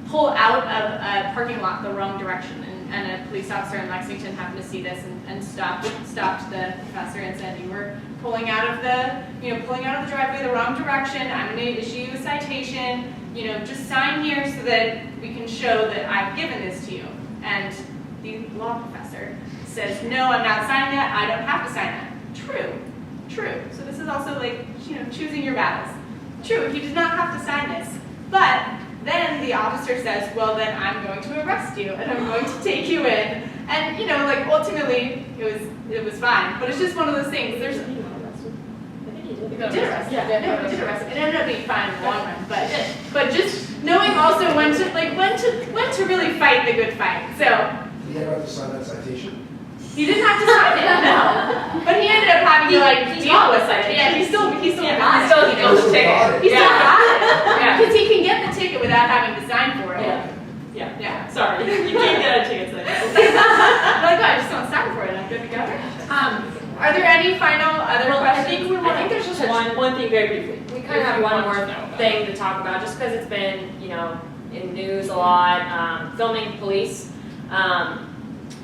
pulled out of a parking lot the wrong direction. And a police officer in Lexington happened to see this and stopped the professor and said, you were pulling out of the driveway the wrong direction. I'm going to issue you a citation. Just sign here so that we can show that I've given this to you. And the law professor says, no, I'm not signing that. I don't have to sign that. True. So this is also choosing your battles. True, he did not have to sign this, but then the officer says, well, then I'm going to arrest you and I'm going to take you in. And, you know, like ultimately it was fine. But it's just one of those things. There's I think he did. We did arrest him. Yeah. No, we did arrest him. It ended up being fine in the long run, but just knowing also when to really fight the good fight. So Did he ever have to sign that citation? he didn't have to sign it, no. But he ended up having to like he deal got with the it. citation. Yeah, he still Yeah, got he it. still gets the ticket. He still got it. Yeah. Because he can get the ticket without having to sign for it. Yeah. Yeah. Sorry, you can't get a ticket. Like, oh, I just don't sign for it. I'm good to go. Are there any final other questions? I think there's just one thing very briefly. We kind of have one more thing to talk about, just because it's been, you know, in news a lot, filming police.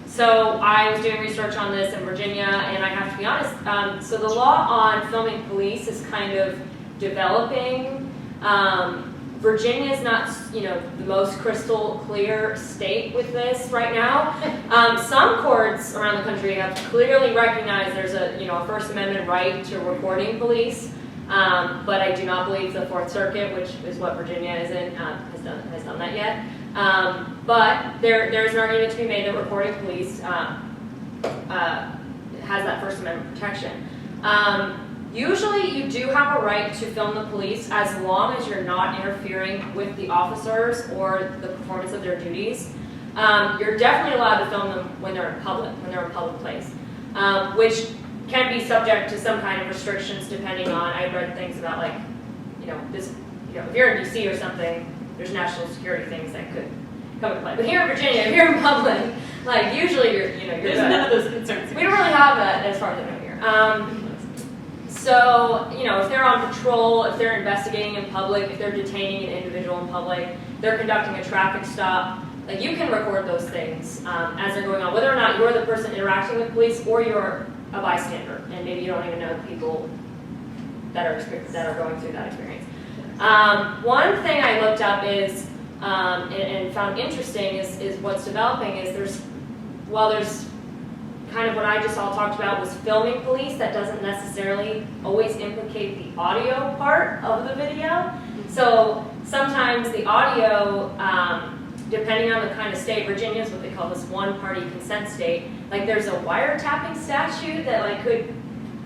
So I was doing research on this in Virginia, and I have to be honest, so the law on filming police is kind of developing. Virginia is not, you know, the most crystal clear state with this right now. Some courts around the country have clearly recognized there's a, you know, a First Amendment right to recording police, but I do not believe the Fourth Circuit, which is what Virginia is in, has done that yet. But there's an argument to be made that recording police has that First Amendment protection. Usually you do have a right to film the police as long as you're not interfering with the officers or the performance of their duties. You're definitely allowed to film them when they're in public place, which can be subject to some kind of restrictions depending on, I've read things about like, you know, this, you know, if you're in DC or something, there's national security things that could come into play. But here in Virginia, if you're in public, like usually you're There's good. none of those concerns. We don't really have that as far as I know here. So, you know, if they're on patrol, if they're investigating in public, if they're detaining an individual in public, they're conducting a traffic stop, like you can record those things as they're going on, whether or not you're the person interacting with police or you're a bystander, and maybe you don't even know the people that are going through that experience. One thing I looked up is, and found interesting is what's developing is there's kind of what I just all talked about was filming police. That doesn't necessarily always implicate the audio part of the video. So sometimes the audio, depending on the kind of state, Virginia is what they call this one-party consent state. Like there's a wiretapping statute that like could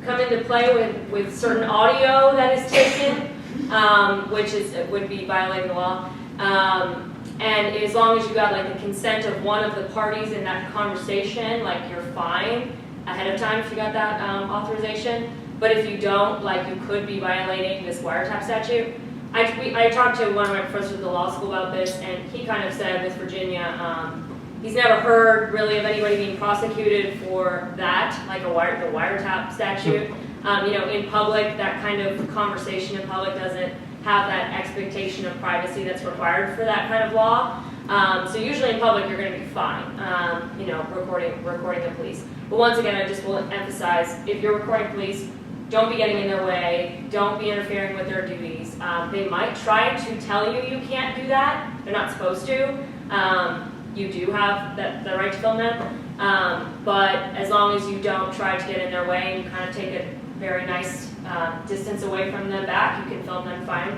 come into play with certain audio that is taken, which would be violating the law. And as long as you got like the consent of one of the parties in that conversation, like you're fine ahead of time if you got that authorization. But if you don't, like you could be violating this wiretap statute. I talked to one of my professors at the law school about this, and he kind of said with Virginia, he's never heard really of anybody being prosecuted for that, like the wiretap statute. You know, in public, that kind of conversation in public doesn't have that expectation of privacy that's required for that kind of law. So usually in public, you're going to be fine, you know, recording the police. But once again, I just will emphasize, if you're recording police, don't be getting in their way, don't be interfering with their duties. They might try to tell you you can't do that. They're not supposed to. You do have the right to film them. But as long as you don't try to get in their way and you kind of take a very nice distance away from them back, you can film them fine.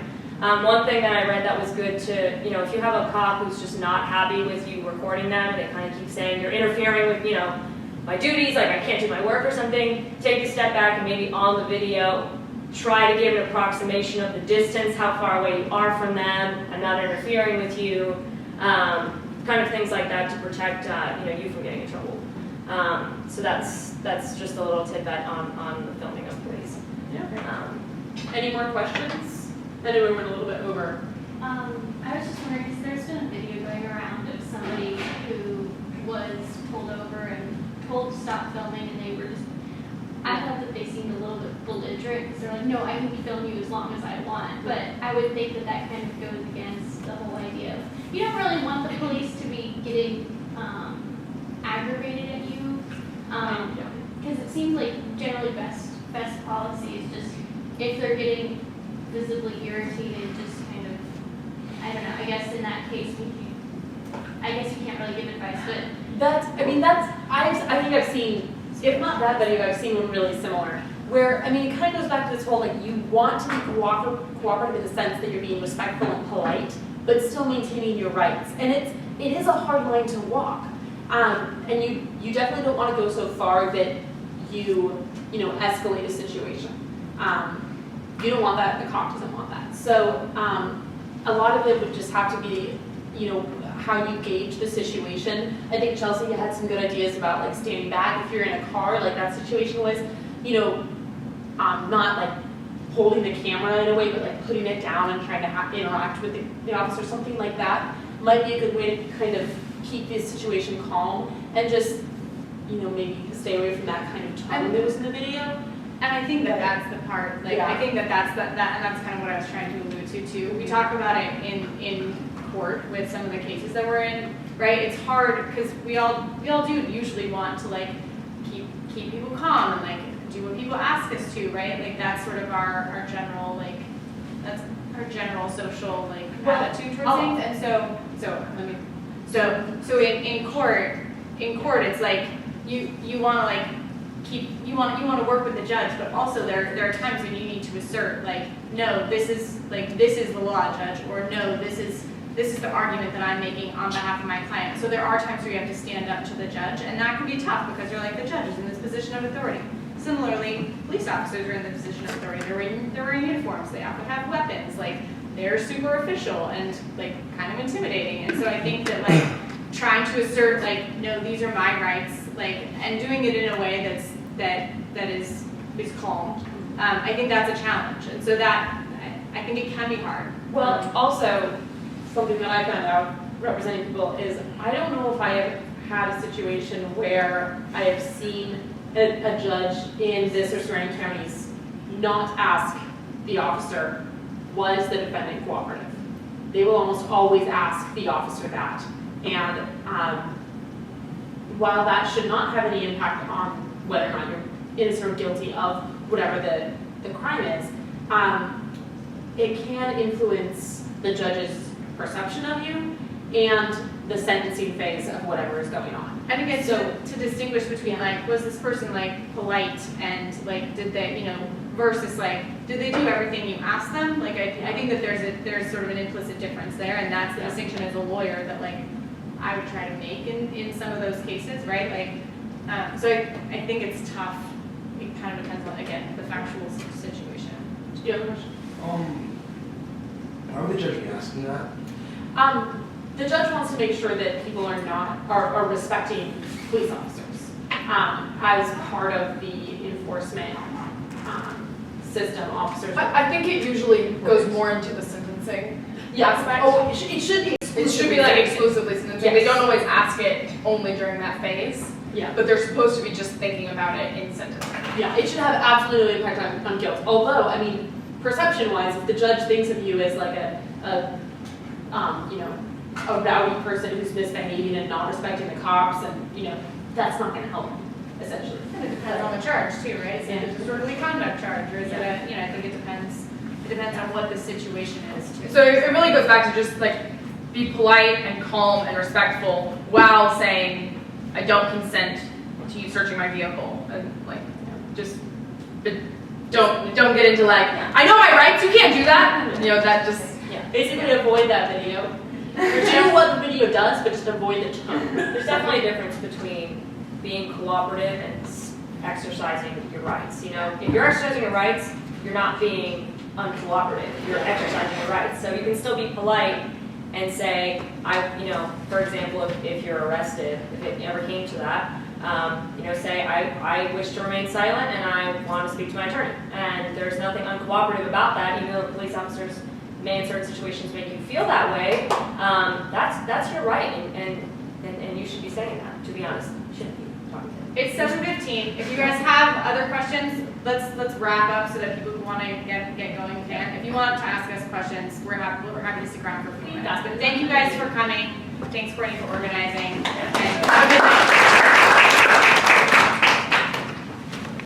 One thing that I read that was good to, you know, if you have a cop who's just not happy with you recording them and they kind of keep saying you're interfering with, you know, my duties, like I can't do my work or something, take a step back and maybe on the video try to give an approximation of the distance, how far away you are from them, I'm not interfering with you, kind of things like that to protect you know, you from getting in trouble. So that's just a little tidbit on the filming of police. Yeah. Any more questions? I know we went a little bit over. I was just wondering, because there's been a video going around of somebody who was pulled over and told to stop filming, and they were just, I thought that they seemed a little bit belligerent, because they're like, no, I can film you as long as I want. But I would think that that kind of goes against the whole idea of, you don't really want the police to be getting aggravated at you, because it seems like generally best policy is just, if they're getting visibly irritated, just kind of, I don't know, I guess in that case, I guess you can't really give advice, but I think I've seen, if not that video, I've seen one really similar, where, I mean, it kind of goes back to this whole, like, you want to be cooperative in the sense that you're being respectful and polite, but still maintaining your rights. And it is a hard line to walk. And you definitely don't want to go so far that you escalate a situation. You don't want that, the cop doesn't want that. So a lot of it would just have to be, how you gauge the situation. I think Chelsea had some good ideas about like standing back if you're in a car, like that situation was, not like holding the camera in a way, but like putting it down and trying to interact with the officer, something like that might be a good way to kind of keep this situation calm and just, maybe stay away from that kind of tone that was in the video. And I think that that's the part, like, I think that's and that's kind of what I was trying to allude to too. We talk about it in court with some of the cases that we're in, right? It's hard because we all do usually want to like keep people calm and like do what people ask us to, right? Like that's sort of our general like that's our general social like attitude towards things. And so in court it's like you want to like you want to work with the judge, but also there are times when you need to assert like, no, this is the law, judge, or no, this is the argument that I'm making on behalf of my client. So there are times where you have to stand up to the judge, and that can be tough because you're like, the judge is in this position of authority. Similarly, police officers are in the position of authority. They're wearing uniforms. They have to have weapons. Like they're super official and like kind of intimidating. And so I think that like trying to assert like, no, these are my rights, like, and doing it in a way that is calm. I think that's a challenge, and so that I think it can be hard. Well, also something that I found out representing people is I don't know if I have had a situation where I have seen a judge in this or surrounding counties not ask the officer, was the defendant cooperative? They will almost always ask the officer that. And while that should not have any impact on whether or not you're innocent or guilty of whatever the crime is, it can influence the judge's perception of you and the sentencing phase of whatever is going on. I think it's to distinguish between like, was this person like polite and like did they, versus like, did they do everything you asked them? Like I think that there's sort of an implicit difference there, and that's the distinction as a lawyer that like I would try to make in some of those cases, right? Like, so I think it's tough. It kind of depends on, again, the factual situation. Do you have a question? Why would the judge be asking that? The judge wants to make sure that people are respecting police officers as part of the enforcement system. Officers. I think it usually goes more into the sentencing aspect. Oh, it should be. It should be like exclusively sentencing. Yes. They don't always ask it only during that phase. Yeah. But they're supposed to be just thinking about it in sentencing. Yeah, it should have absolutely no impact on guilt. Although, I mean, perception-wise, if the judge thinks of you as like a rowdy person who's misbehaving and not respecting the cops, and that's not going to help, essentially. And it depends on the charge too, right? Is it a disorderly conduct charge, or is it I think it depends. It depends on what the situation is too. So it really goes back to just like be polite and calm and respectful while saying, I don't consent to you searching my vehicle, and like just don't get into like, I know my rights, you can't do that. That just basically avoid that video. Do what the video does, but just avoid the tone. There's definitely a difference between being cooperative and exercising your rights. If you're exercising your rights, you're not being uncooperative. You're exercising your rights. So you can still be polite and say, for example, if you're arrested, if it ever came to that, say, I wish to remain silent and I want to speak to my attorney. And there's nothing uncooperative about that, even though police officers may in certain situations make you feel that way. That's your right, and you should be saying that, to be honest. You shouldn't be talking to them. It's 7:15. If you guys have other questions, let's wrap up so that people who want to get going can. If you want to ask us questions, we're happy to stick around for a few minutes. But thank you guys for coming. Thanks, Brittany, for organizing. And have a good